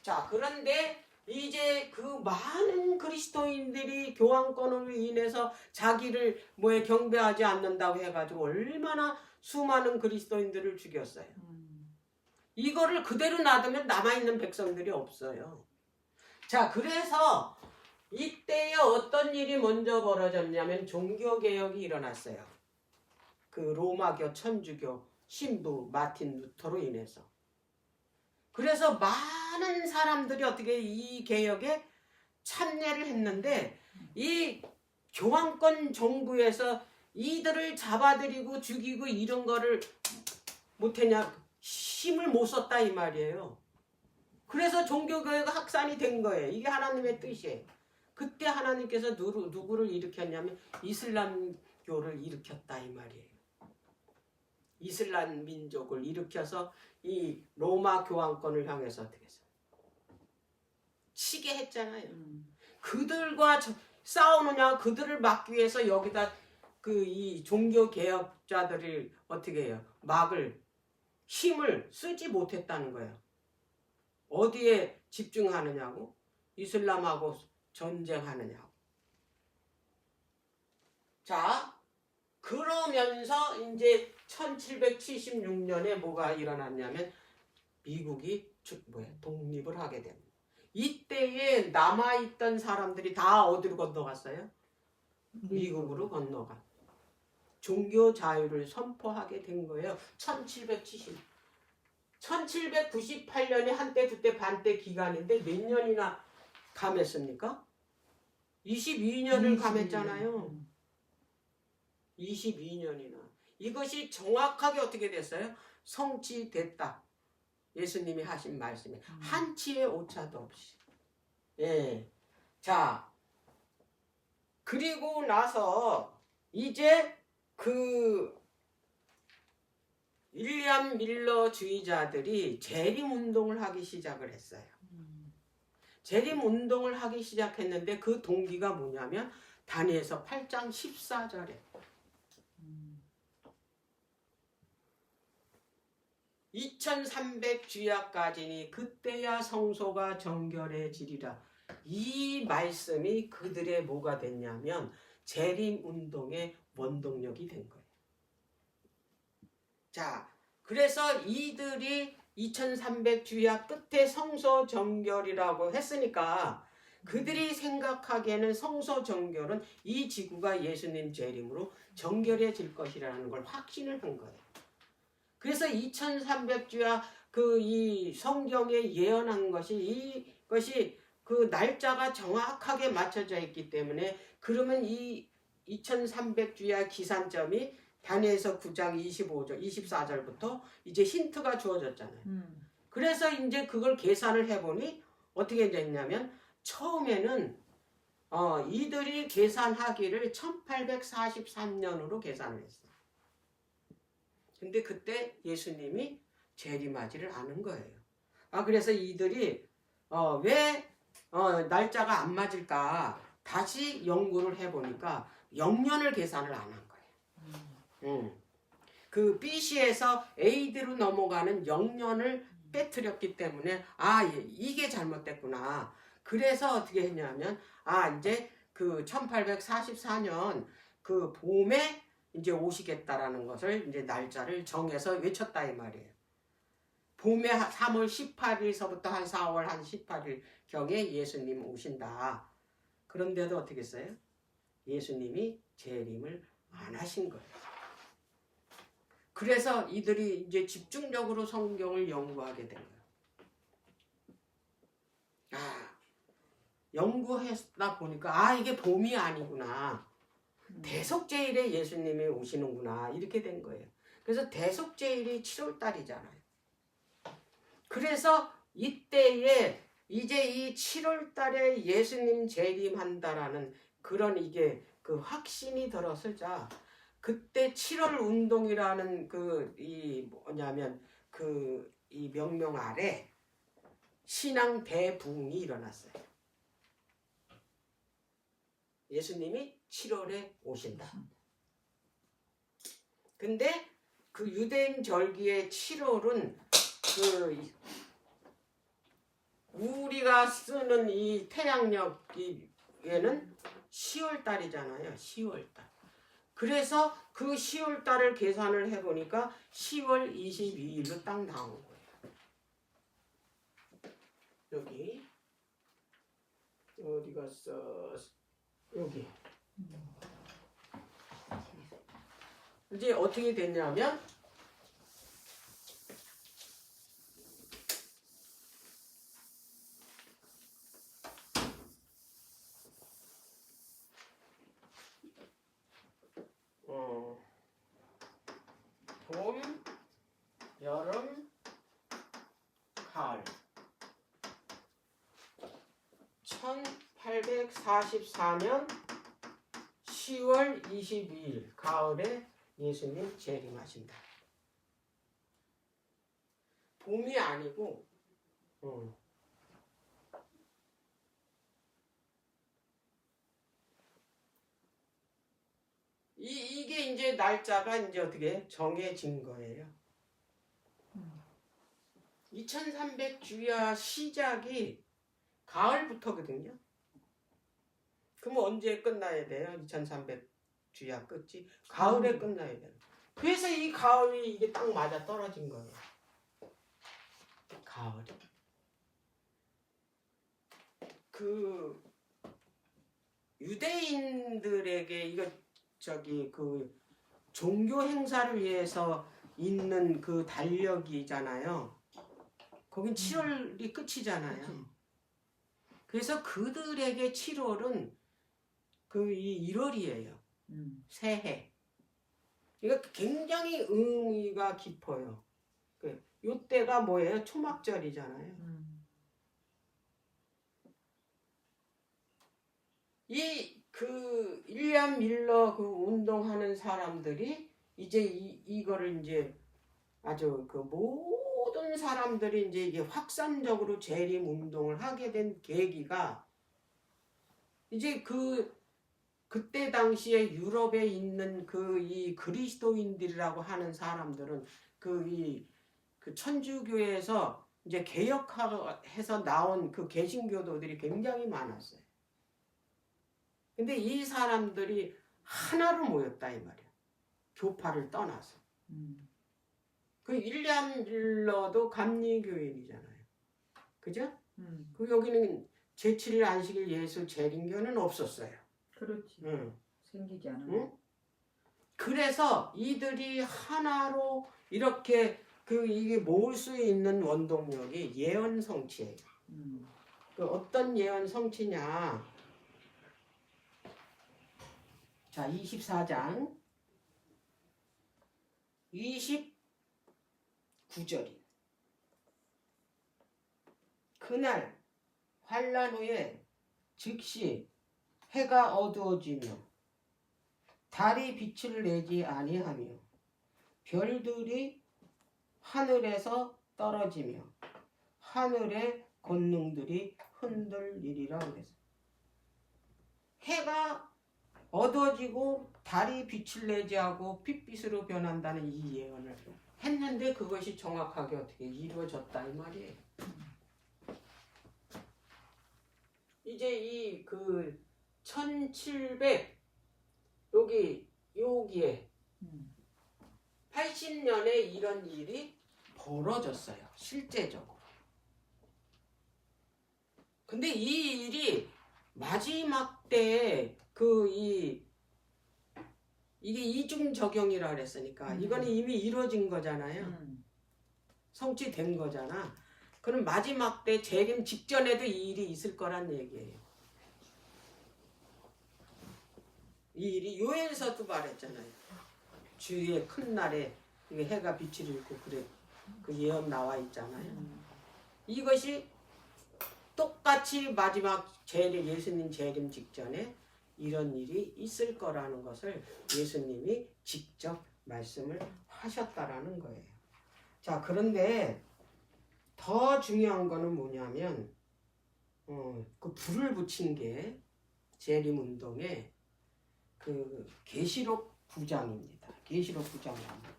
자, 그런데 이제 그 많은 그리스도인들이 교황권으로 인해서 자기를 경배하지 않는다고 해가지고 얼마나 수많은 그리스도인들을 죽였어요. 이거를 그대로 놔두면 남아있는 백성들이 없어요. 자, 그래서 이때에 어떤 일이 먼저 벌어졌냐면 종교개혁이 일어났어요. 그 로마교 천주교 신부 마틴 루터로 인해서. 그래서 많은 사람들이 어떻게 이 개혁에 참여를 했는데 이 교황권 정부에서 이들을 잡아들이고 죽이고 이런 거를 못했냐, 힘을 못 썼다 이 말이에요. 그래서 종교개혁 확산이 된 거예요. 이게 하나님의 뜻이에요. 그때 하나님께서 누구를 일으켰냐면 이슬람교를 일으켰다 이 말이에요. 이슬람 민족을 일으켜서 이 로마 교황권을 향해서 어떻게 했어요? 치게 했잖아요. 그들과 싸우느냐, 그들을 막기 위해서 여기다 이 종교 개혁자들을 어떻게 해요? 막을 힘을 쓰지 못했다는 거예요. 어디에 집중하느냐고? 이슬람하고 전쟁하느냐고. 자, 그러면서 이제 1776년에 뭐가 일어났냐면 미국이 독립을 하게 됩니다. 이때에 남아있던 사람들이 다 어디로 건너갔어요? 미국으로 건너가. 종교 자유를 선포하게 된 거예요. 1798년에 한때 두때 반때 기간인데 몇 년이나 감했습니까? 22년을 감했잖아요. 22년이나. 이것이 정확하게 어떻게 됐어요? 성취됐다. 예수님이 하신 말씀에 한치의 오차도 없이. 예. 자, 그리고 나서 이제 윌리엄 밀러주의자들이 재림운동을 하기 시작을 했어요. 재림운동을 하기 시작했는데 그 동기가 뭐냐면 다니엘서 8장 14절에 2300주야까지니 그때야 성소가 정결해지리라. 이 말씀이 그들의 뭐가 됐냐면 재림운동의 원동력이 된 거예요. 자, 그래서 이들이 2300주야 끝에 성소 정결이라고 했으니까 그들이 생각하기에는 성소 정결은 이 지구가 예수님 재림으로 정결해질 것이라는 걸 확신을 한 거예요. 그래서 2300주야 이 성경에 예언한 것이 이것이 그 날짜가 정확하게 맞춰져 있기 때문에 그러면 이 2300주야 기산점이 다니엘서 9장 24절부터 이제 힌트가 주어졌잖아요. 그래서 이제 그걸 계산을 해보니 어떻게 됐냐면 처음에는 이들이 계산하기를 1843년으로 계산을 했어요. 근데 그때 예수님이 재림하지를 않은 거예요. 그래서 이들이 왜 날짜가 안 맞을까 다시 연구를 해보니까 영년을 계산을 안 한 거예요. 그 BC에서 AD로 넘어가는 영년을 빼뜨렸기 때문에 이게 잘못됐구나. 그래서 어떻게 했냐면 이제 그 1844년 그 봄에 이제 오시겠다라는 것을 이제 날짜를 정해서 외쳤다 이 말이에요. 봄에 3월 18일서부터 한 4월 한 18일 경에 예수님 오신다. 그런데도 어떻게 했어요? 예수님이 재림을 안 하신 거예요. 그래서 이들이 이제 집중적으로 성경을 연구하게 된 거예요. 연구했다 보니까 이게 봄이 아니구나. 대속제일에 예수님이 오시는구나. 이렇게 된 거예요. 그래서 대속제일이 7월 달이잖아요. 그래서 이때에 이제 이 7월 달에 예수님 재림한다라는 그런 이게 그 확신이 들어서자 그때 7월 운동이라는 이 명명 아래 신앙 대붕이 일어났어요. 예수님이 7월에 오신다. 근데 그 유대인 절기의 7월은 우리가 쓰는 이 태양력에는 10월 달이잖아요. 10월 달. 그래서 그 10월 달을 계산을 해보니까 10월 22일로 딱 나온 거예요. 여기 어디 갔어? 여기. 이제 어떻게 됐냐면 봄, 여름, 가을 1844년 10월 22일 가을에 예수님 재림하신다. 봄이 아니고 이게 이제 날짜가 이제 어떻게 정해진 거예요. 2300주야 시작이 가을부터거든요. 그럼 언제 끝나야 돼요? 2300주야 끝이 가을에 끝나야 돼요. 그래서 이 가을이 이게 딱 맞아 떨어진 거예요. 가을이. 그 유대인들에게 이거 그 종교 행사를 위해서 있는 그 달력이잖아요. 거긴 7월이 끝이잖아요. 그래서 그들에게 7월은 이 1월이에요. 새해. 이거 굉장히 의미가 깊어요. 요때가 뭐예요? 초막절이잖아요. 윌리엄 밀러 운동하는 사람들이 이제 이거를 이제 아주 모든 사람들이 이제 이게 확산적으로 재림 운동을 하게 된 계기가 이제 그때 당시에 유럽에 있는 이 그리스도인들이라고 하는 사람들은 그 천주교에서 이제 개혁해서 나온 그 개신교도들이 굉장히 많았어요. 근데 이 사람들이 하나로 모였다 이 말이야. 교파를 떠나서. 그 윌리엄 밀러도 감리교인이잖아요. 그죠? 여기는 제7일 안식일 예수 재림교는 없었어요. 그렇지. 생기지 않아. 그래서 이들이 하나로 이렇게 이게 모을 수 있는 원동력이 예언 성취예요. 어떤 예언 성취냐? 자, 24장 29절이 그날 환난 후에 즉시 해가 어두워지며 달이 빛을 내지 아니하며 별들이 하늘에서 떨어지며 하늘의 권능들이 흔들리리라 그랬어요. 해가 어두워지고 달이 빛을 내지 하고 핏빛으로 변한다는 이 예언을 했는데 그것이 정확하게 어떻게 이루어졌다 이 말이에요. 이제 이 그 1700 여기에 80년에 이런 일이 벌어졌어요. 실제적으로. 근데 이 일이 마지막 때 이게 이중 적용이라 그랬으니까 이거는 이미 이루어진 거잖아요. 성취된 거잖아. 그럼 마지막 때 재림 직전에도 이 일이 있을 거란 얘기예요. 이 일이 요엘서도 말했잖아요. 주의 큰 날에 이게 해가 빛을 잃고 그래 그 예언 나와 있잖아요. 이것이 똑같이 마지막 예수님 재림 직전에 이런 일이 있을 거라는 것을 예수님이 직접 말씀을 하셨다라는 거예요. 자, 그런데 더 중요한 거는 뭐냐면 그 불을 붙인 게 재림 운동에 그 계시록 9장입니다. 계시록 9장입니다.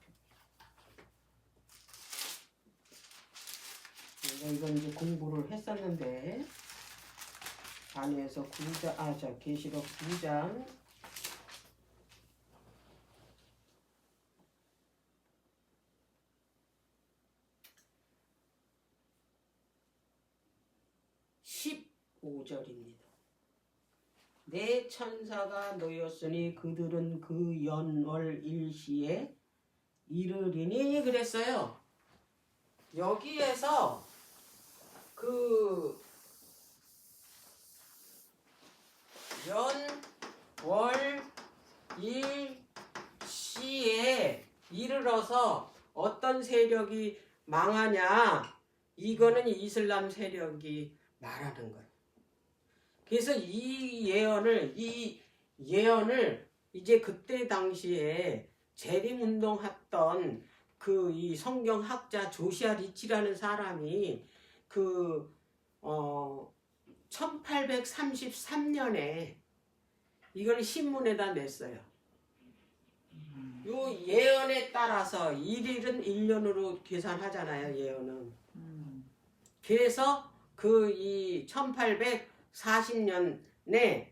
이건 이제 공부를 했었는데 안에서 계시록 9장 15절입니다. 내 천사가 놓였으니 그들은 그 연월 일시에 이르리니 그랬어요. 여기에서 그 연월 일시에 이르러서 어떤 세력이 망하냐, 이거는 이슬람 세력이 말하는 거예요. 그래서 이 예언을 이제 그때 당시에 재림운동 했던 그 이 성경학자 조시아 리치라는 사람이 1833년에 이걸 신문에다 냈어요. 요 예언에 따라서 일일은 1년으로 계산하잖아요, 예언은. 그래서 이 1840년에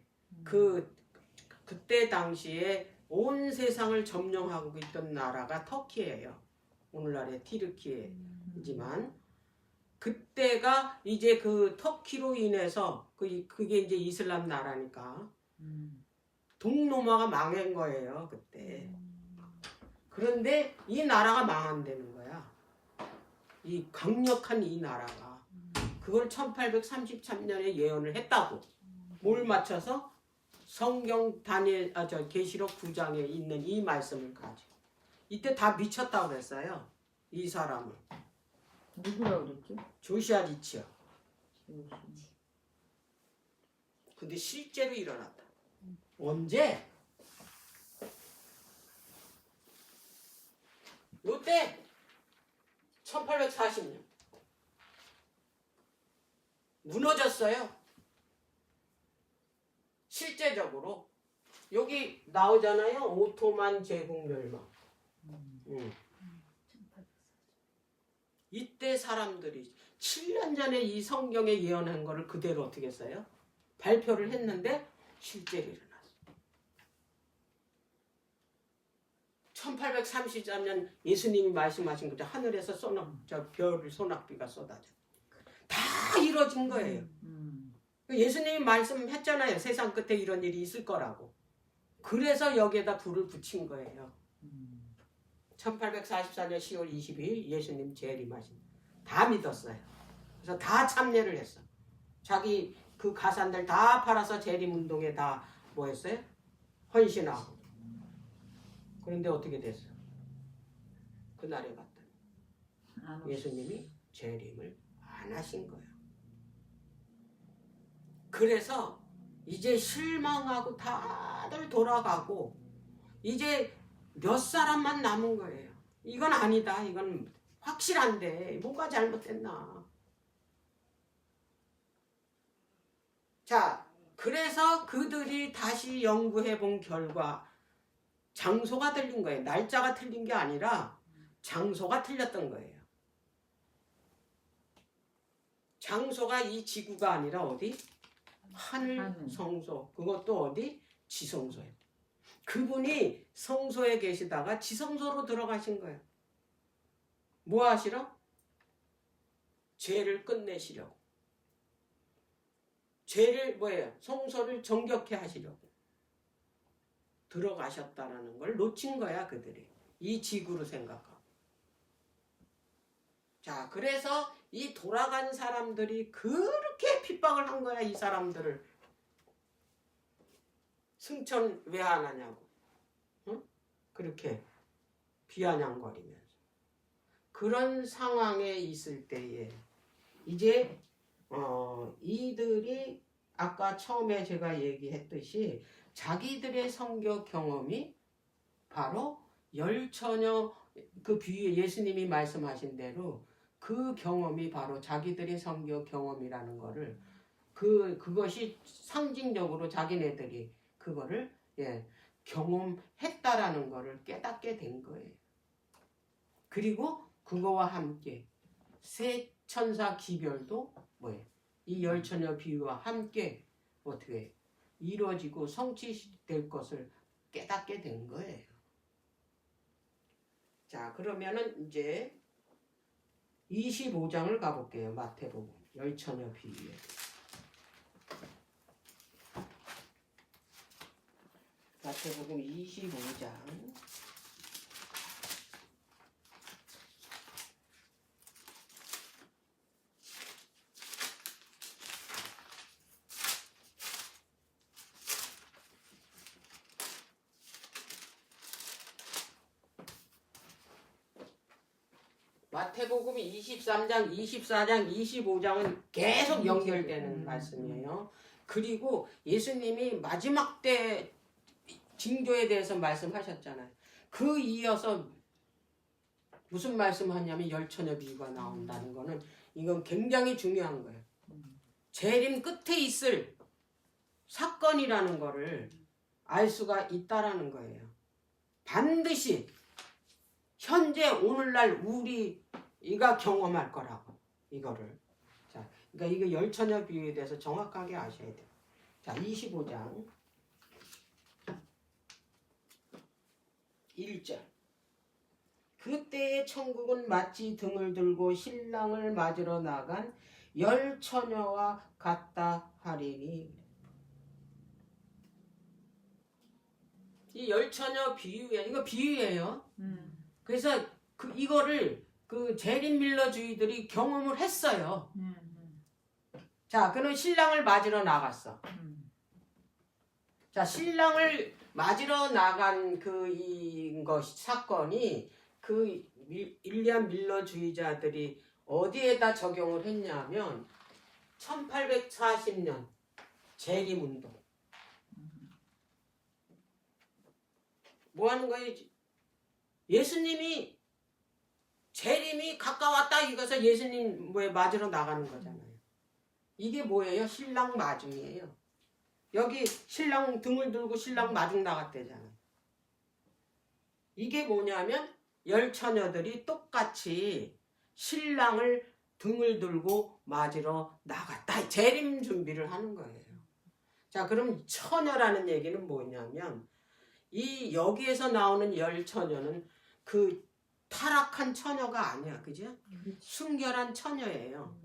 그때 당시에 온 세상을 점령하고 있던 나라가 터키예요. 오늘날의 티르키예지만 그때가 이제 그 터키로 인해서 그게 이제 이슬람 나라니까 동로마가 망한 거예요, 그때. 그런데 이 나라가 망한다는 거야. 이 강력한 이 나라가. 그걸 1833년에 예언을 했다고. 뭘 맞춰서? 성경 계시록 9장에 있는 이 말씀을 가지고. 이때 다 미쳤다고 그랬어요. 이 사람을. 누구라고 그랬지? 조시아 리치요. 근데 실제로 일어났다. 언제? 요때 1840년 무너졌어요. 실제적으로 여기 나오잖아요. 오토만 제국 멸망. 이때 사람들이 7년 전에 이 성경에 예언한 거를 그대로 어떻게 했어요? 발표를 했는데 실제로 일어났어요. 1833년 예수님이 말씀하신 거죠. 하늘에서 별을 소낙비가 쏟아져. 다 이루어진 거예요. 예수님이 말씀했잖아요. 세상 끝에 이런 일이 있을 거라고. 그래서 여기에다 불을 붙인 거예요. 1844년 10월 22일 예수님 재림하신. 다 믿었어요. 그래서 다 참여를 했어. 자기 그 가산들 다 팔아서 재림운동에 다 뭐 했어요? 헌신하고. 그런데 어떻게 됐어? 그날에 봤더니 예수님이 재림을 안 하신 거예요. 그래서 이제 실망하고 다들 돌아가고 이제 몇 사람만 남은 거예요. 이건 아니다. 이건 확실한데 뭐가 잘못됐나. 자, 그래서 그들이 다시 연구해 본 결과 장소가 틀린 거예요. 날짜가 틀린 게 아니라 장소가 틀렸던 거예요. 장소가 이 지구가 아니라 어디? 하늘 성소. 그것도 어디? 지성소예요. 그분이 성소에 계시다가 지성소로 들어가신 거예요. 뭐 하시러? 죄를 끝내시려고. 죄를 뭐예요? 성소를 정결케 하시려고 들어가셨다라는 걸 놓친 거야, 그들이. 이 지구로 생각하고. 자, 그래서 이 돌아간 사람들이 그렇게 핍박을 한 거야, 이 사람들을. 승천 왜 안 하냐고. 응? 그렇게 비아냥거리면서. 그런 상황에 있을 때에 이제 이들이 아까 처음에 제가 얘기했듯이 자기들의 선교 경험이 바로 열처녀 그 비유에 예수님이 말씀하신 대로 그 경험이 바로 자기들의 선교 경험이라는 거를 그것이 상징적으로 자기네들이 그거를 경험했다라는 거를 깨닫게 된 거예요. 그리고 그거와 함께 세 천사 기별도 뭐예요? 이 열처녀 비유와 함께 어떻게 이루어지고 성취될 것을 깨닫게 된 거예요. 자, 그러면은 이제 25장을 가볼게요. 마태복음 열처녀 비유에. 마태복음 25장. 마태복음 23장, 24장, 25장은 계속 연결되는 말씀이에요. 그리고 예수님이 마지막 때 징조에 대해서 말씀하셨잖아요. 그 이어서 무슨 말씀하냐면 열처녀 비유가 나온다는 거는 이건 굉장히 중요한 거예요. 재림 끝에 있을 사건이라는 거를 알 수가 있다라는 거예요. 반드시 현재 오늘날 우리가 경험할 거라고 이거를. 자, 그러니까 이거 열처녀 비유에 대해서 정확하게 아셔야 돼요. 자, 25장 1절. 그때의 천국은 마치 등을 들고 신랑을 맞으러 나간 열처녀와 같다 하리니. 이 열처녀 비유에 이거 비유예요. 그래서 이거를 제린 밀러주의들이 경험을 했어요. 자, 그럼 신랑을 맞으러 나갔어. 자, 신랑을 맞으러 나간 사건이 일리안 밀러주의자들이 어디에다 적용을 했냐면 1840년 재림운동. 뭐 하는 거예요? 예수님이 재림이 가까웠다 이거서 예수님 맞으러 나가는 거잖아요. 이게 뭐예요? 신랑 마중이에요. 여기 신랑 등을 들고 신랑 마중 나갔대잖아요. 이게 뭐냐면 열처녀들이 똑같이 신랑을 등을 들고 맞으러 나갔다. 재림 준비를 하는 거예요. 자, 그럼 처녀라는 얘기는 뭐냐면 여기에서 나오는 열처녀는 그 타락한 처녀가 아니야. 그죠? 순결한 처녀예요.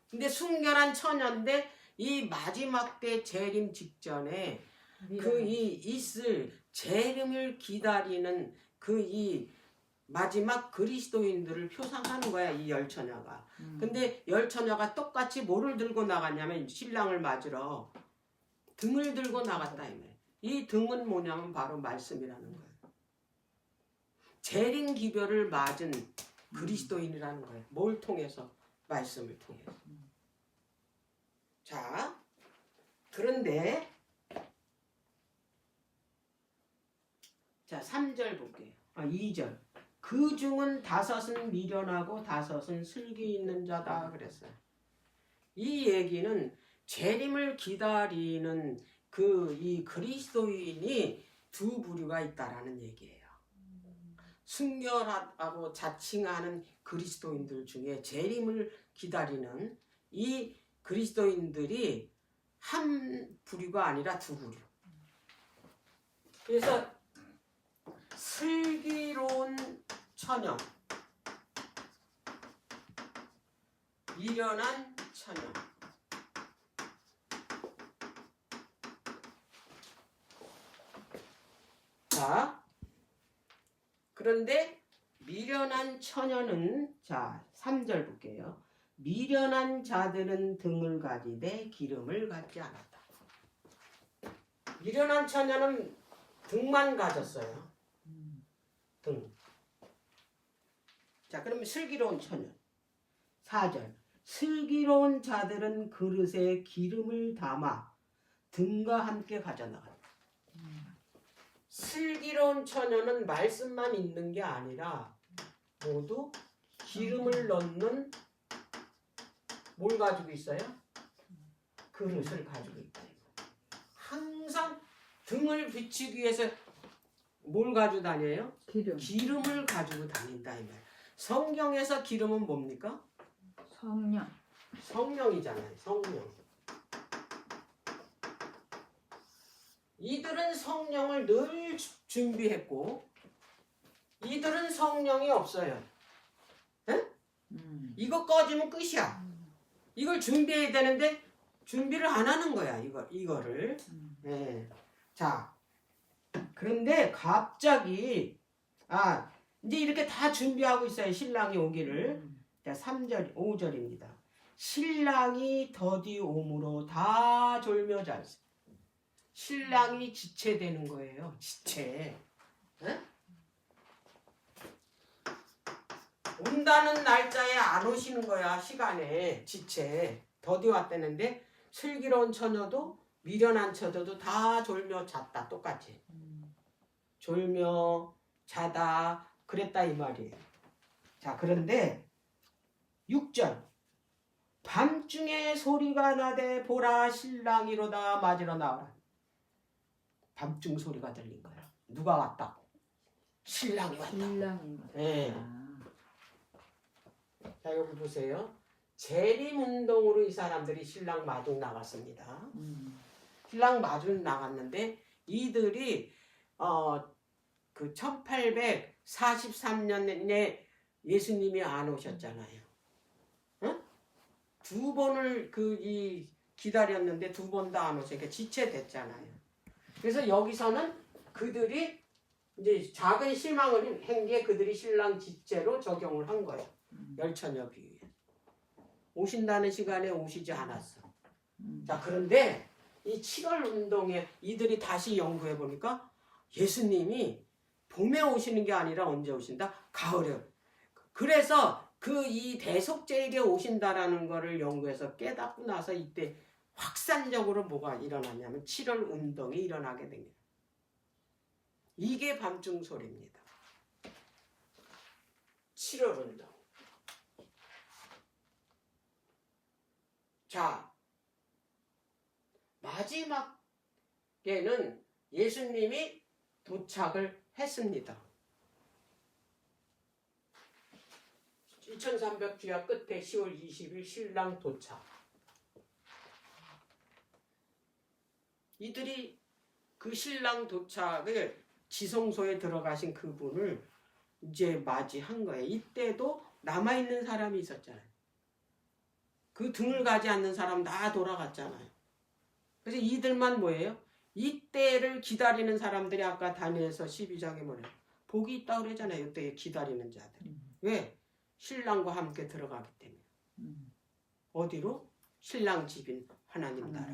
근데 순결한 처녀인데 이 마지막 때 재림 직전에 있을 재림을 기다리는 이 마지막 그리스도인들을 표상하는 거야, 이 열처녀가. 근데 열처녀가 똑같이 뭐를 들고 나갔냐면 신랑을 맞으러 등을 들고 나갔다 이 말이야. 이 등은 뭐냐면 바로 말씀이라는 거예요. 재림 기별을 맞은 그리스도인이라는 거예요. 뭘 통해서? 말씀을 통해서. 자, 그런데 자 3절 볼게요. 2절. 그 중은 5은 미련하고 5은 슬기 있는 자다 그랬어요. 이 얘기는 재림을 기다리는 이 그리스도인이 두 부류가 있다라는 얘기예요. 순결하다고 자칭하는 그리스도인들 중에 재림을 기다리는 이 그리스도인들이 한 부류가 아니라 두 부류. 그래서 슬기로운 처녀, 미련한 처녀. 자, 그런데 미련한 처녀는, 자, 3절 볼게요. 미련한 자들은 등을 가지되 기름을 갖지 않았다. 미련한 처녀는 등만 가졌어요. 등. 자, 그러면 슬기로운 처녀. 4절. 슬기로운 자들은 그릇에 기름을 담아 등과 함께 가져나간다. 슬기로운 처녀는 말씀만 있는 게 아니라 모두 기름을 넣는 뭘 가지고 있어요? 그릇을 가지고 있다. 항상 등을 비추기 위해서 뭘 가지고 다녀요? 기름. 기름을 가지고 다닌다 이 말. 성경에서 기름은 뭡니까? 성령. 성령이잖아요. 성령. 이들은 성령을 늘 준비했고 이들은 성령이 없어요. 에? 이거 꺼지면 끝이야. 이걸 준비해야 되는데 준비를 안 하는 거야. 이거를. 네. 자, 그런데 갑자기 이제 이렇게 다 준비하고 있어요. 신랑이 오기를. 자, 3절, 5절입니다. 신랑이 더디 오므로 다 졸며 잤어요. 신랑이 지체되는 거예요. 지체. 에? 온다는 날짜에 안 오시는 거야. 시간에. 지체. 더디 왔다는데 슬기로운 처녀도 미련한 처녀도 다 졸며 잤다. 똑같이. 졸며 자다 그랬다 이 말이에요. 자, 그런데 6절. 밤중에 소리가 나되 보라 신랑이로다 맞으러 나오라. 밤중 소리가 들린 거야. 누가 왔다? 신랑이 왔다. 신랑이 왔다. 네. 자, 여기 보세요. 재림운동으로 이 사람들이 신랑 마중 나갔습니다. 신랑 마중 나갔는데 이들이 그 1843년에 예수님이 안 오셨잖아요. 응? 두 번을 기다렸는데 두 번도 안 오시니까 지체됐잖아요. 그래서 여기서는 그들이 이제 작은 실망을 한 게 그들이 신랑 지체로 적용을 한 거예요. 열처녀 비유에. 오신다는 시간에 오시지 않았어. 자, 그런데 이 7월 운동에 이들이 다시 연구해 보니까 예수님이 봄에 오시는 게 아니라 언제 오신다? 가을에. 그래서 이 대속죄에게 오신다라는 거를 연구해서 깨닫고 나서 이때 확산적으로 뭐가 일어나냐면 7월 운동이 일어나게 된 거예요. 이게 밤중 소리입니다. 7월 운동. 자, 마지막에는 예수님이 도착을 했습니다. 2300주야 끝에 10월 20일 신랑 도착. 이들이 그 신랑 도착을 지성소에 들어가신 그분을 이제 맞이한 거예요. 이때도 남아있는 사람이 있었잖아요. 그 등을 가지 않는 사람 다 돌아갔잖아요. 그래서 이들만 뭐예요? 이때를 기다리는 사람들이 아까 다니엘서 12장에 뭐래요? 복이 있다고 그러잖아요. 이때 기다리는 자들이. 왜? 신랑과 함께 들어가기 때문에. 어디로? 신랑 집인 하나님 나라.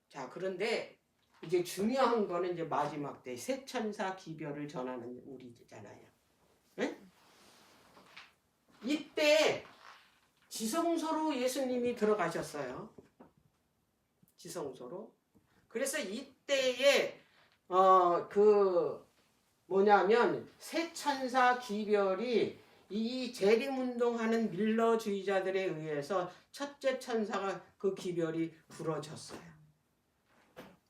자, 그런데 이제 중요한 거는 이제 마지막 때 새 천사 기별을 전하는 우리잖아요. 네? 이때 지성소로 예수님이 들어가셨어요. 지성소로. 그래서 이때에 새 천사 기별이 이 재림운동하는 밀러주의자들에 의해서 첫째 천사가 그 기별이 부러졌어요.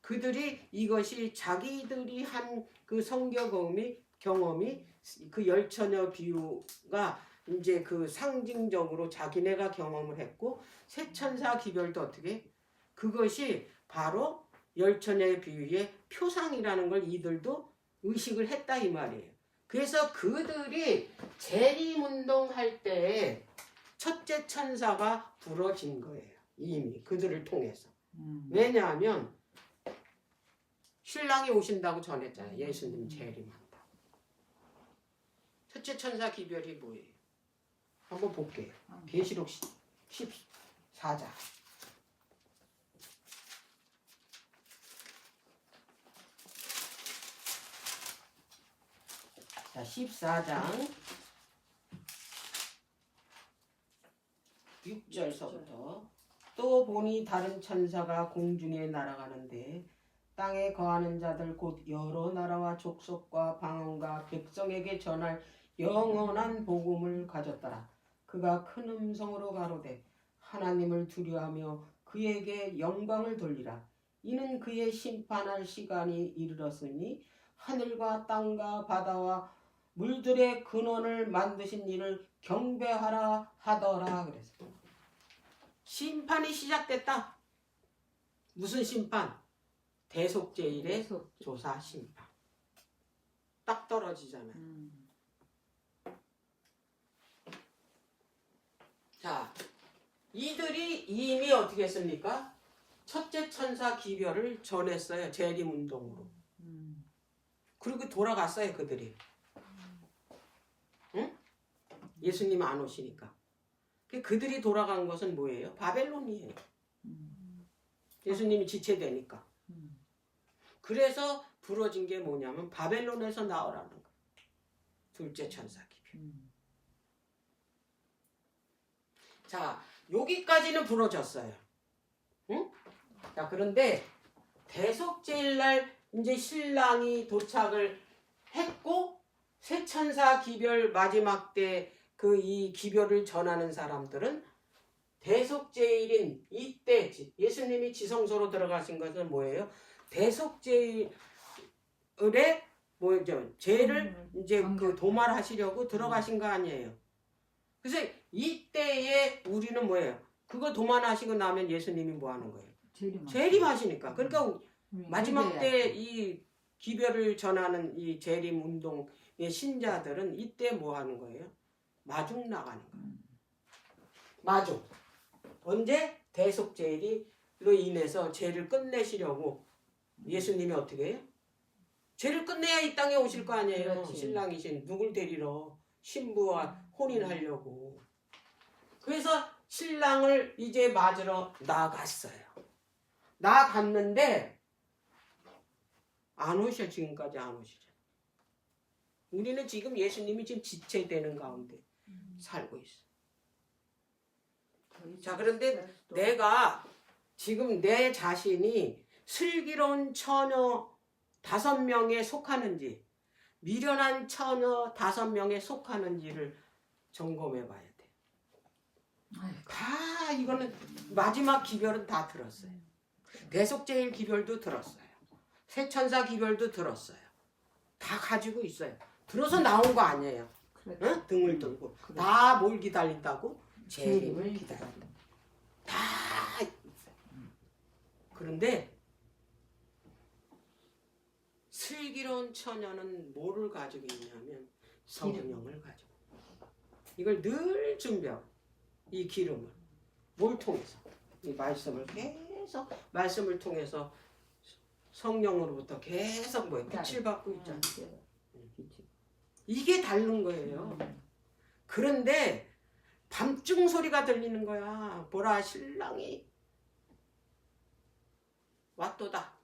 그들이 이것이 자기들이 한 그 성경음이 경험이 그 열처녀 비유가 이제 그 상징적으로 자기네가 경험을 했고 세천사 기별도 어떻게 그것이 바로 열처녀의 비유의 표상이라는 걸 이들도 의식을 했다 이 말이에요. 그래서 그들이 재림운동할 때에 첫째 천사가 부러진 거예요. 이미 그들을 통해서. 왜냐하면 신랑이 오신다고 전했잖아요. 예수님 재림한다. 첫째 천사 기별이 뭐예요? 한번 볼게요. 계시록 14장. 자, 14장 6절서부터 또 보니 다른 천사가 공중에 날아가는데 땅에 거하는 자들 곧 여러 나라와 족속과 방언과 백성에게 전할 영원한 복음을 가졌더라. 그가 큰 음성으로 가로되 하나님을 두려워하며 그에게 영광을 돌리라. 이는 그의 심판할 시간이 이르렀으니 하늘과 땅과 바다와 물들의 근원을 만드신 이를 경배하라 하더라. 그랬어요. 심판이 시작됐다. 무슨 심판? 대속죄일의 조사 심판. 딱 떨어지잖아요. 자, 이들이 이미 어떻게 했습니까? 첫째 천사 기별을 전했어요. 재림운동으로. 그리고 돌아갔어요. 그들이. 응? 예수님 안 오시니까. 그들이 돌아간 것은 뭐예요? 바벨론이에요. 예수님이 지체되니까. 그래서 부러진 게 뭐냐면 바벨론에서 나오라는 거예요. 둘째 천사 기별. 자, 여기까지는 부러졌어요. 응? 자, 그런데 대속죄일날 이제 신랑이 도착을 했고 새 천사 기별 마지막 때 그 이 기별을 전하는 사람들은 대속죄일인 이때 예수님이 지성소로 들어가신 것은 뭐예요? 대속죄일에 뭐죠? 죄를 이제 그 도말하시려고 들어가신 거 아니에요. 그래서 이때에 우리는 뭐예요? 그거 도만하시고 나면 예수님이 뭐 하는 거예요? 재림하시니까. 그러니까 마지막 때 이 기별을 전하는 이 재림 운동의 신자들은 이때 뭐 하는 거예요? 마중 나가는 거예요. 마중. 언제? 대속죄일로 인해서 죄를 끝내시려고 예수님이 어떻게 해요? 죄를 끝내야 이 땅에 오실 거 아니에요. 그렇지. 신랑이신 누굴 데리러 신부와 혼인하려고. 그래서 신랑을 이제 맞으러 나갔어요. 나갔는데 안 오셔. 지금까지 안 오시죠. 우리는 지금 예수님이 지금 지체되는 가운데 살고 있어. 자, 그런데 내가 지금 내 자신이 슬기로운 처녀 5명에 속하는지 미련한 처녀 5명에 속하는지를 점검해 봐야 돼. 다 이거는 마지막 기별은 다 들었어요. 대속죄일 기별도 들었어요. 새천사 기별도 들었어요. 다 가지고 있어요. 들어서 나온 거 아니에요. 응? 등을 들고. 다 뭘 기다린다고? 재림을 기다린다. 다 있어요. 그런데 슬기로운 처녀는 뭐를 가지고 있냐면 성령을 가지고. 이걸 늘 준비하고 이 기름을 뭘 통해서 이 말씀을 계속 말씀을 통해서 성령으로부터 계속 뭐 빛을 받고 있잖아요. 이게 다른 거예요. 그런데 밤중 소리가 들리는 거야. 보라 신랑이 왔도다.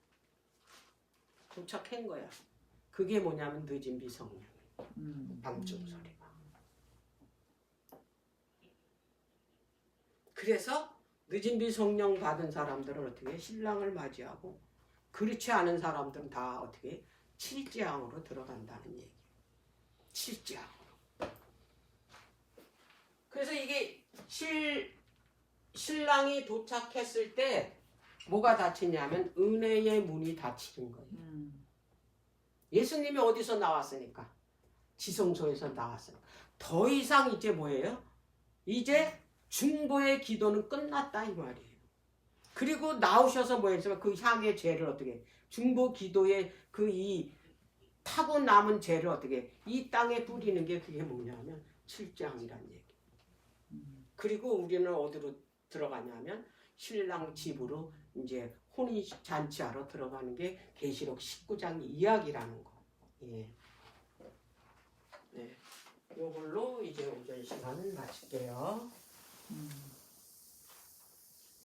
도착한 거야. 그게 뭐냐면 늦은 비성령. 밤중 소리가. 그래서 늦은 비성령 받은 사람들은 어떻게 신랑을 맞이하고 그렇지 않은 사람들은 다 어떻게 칠지항으로 들어간다는 얘기예요. 칠지항으로. 그래서 이게 신랑이 도착했을 때 뭐가 닫히냐면 은혜의 문이 닫히는 거예요. 예수님이 어디서 나왔으니까? 지성소에서 나왔어요. 더 이상 이제 뭐예요? 이제 중보의 기도는 끝났다 이 말이에요. 그리고 나오셔서 뭐 했으면 그 향의 죄를 어떻게 중보 기도의 그 이 타고 남은 죄를 어떻게 이 땅에 뿌리는 게 그게 뭐냐면 7장이란 얘기. 그리고 우리는 어디로 들어가냐면 신랑 집으로 이제 혼인 잔치하러 들어가는 게 계시록 19장 이야기라는 거. 예. 네. 이걸로 이제 오전 시간을 마칠게요.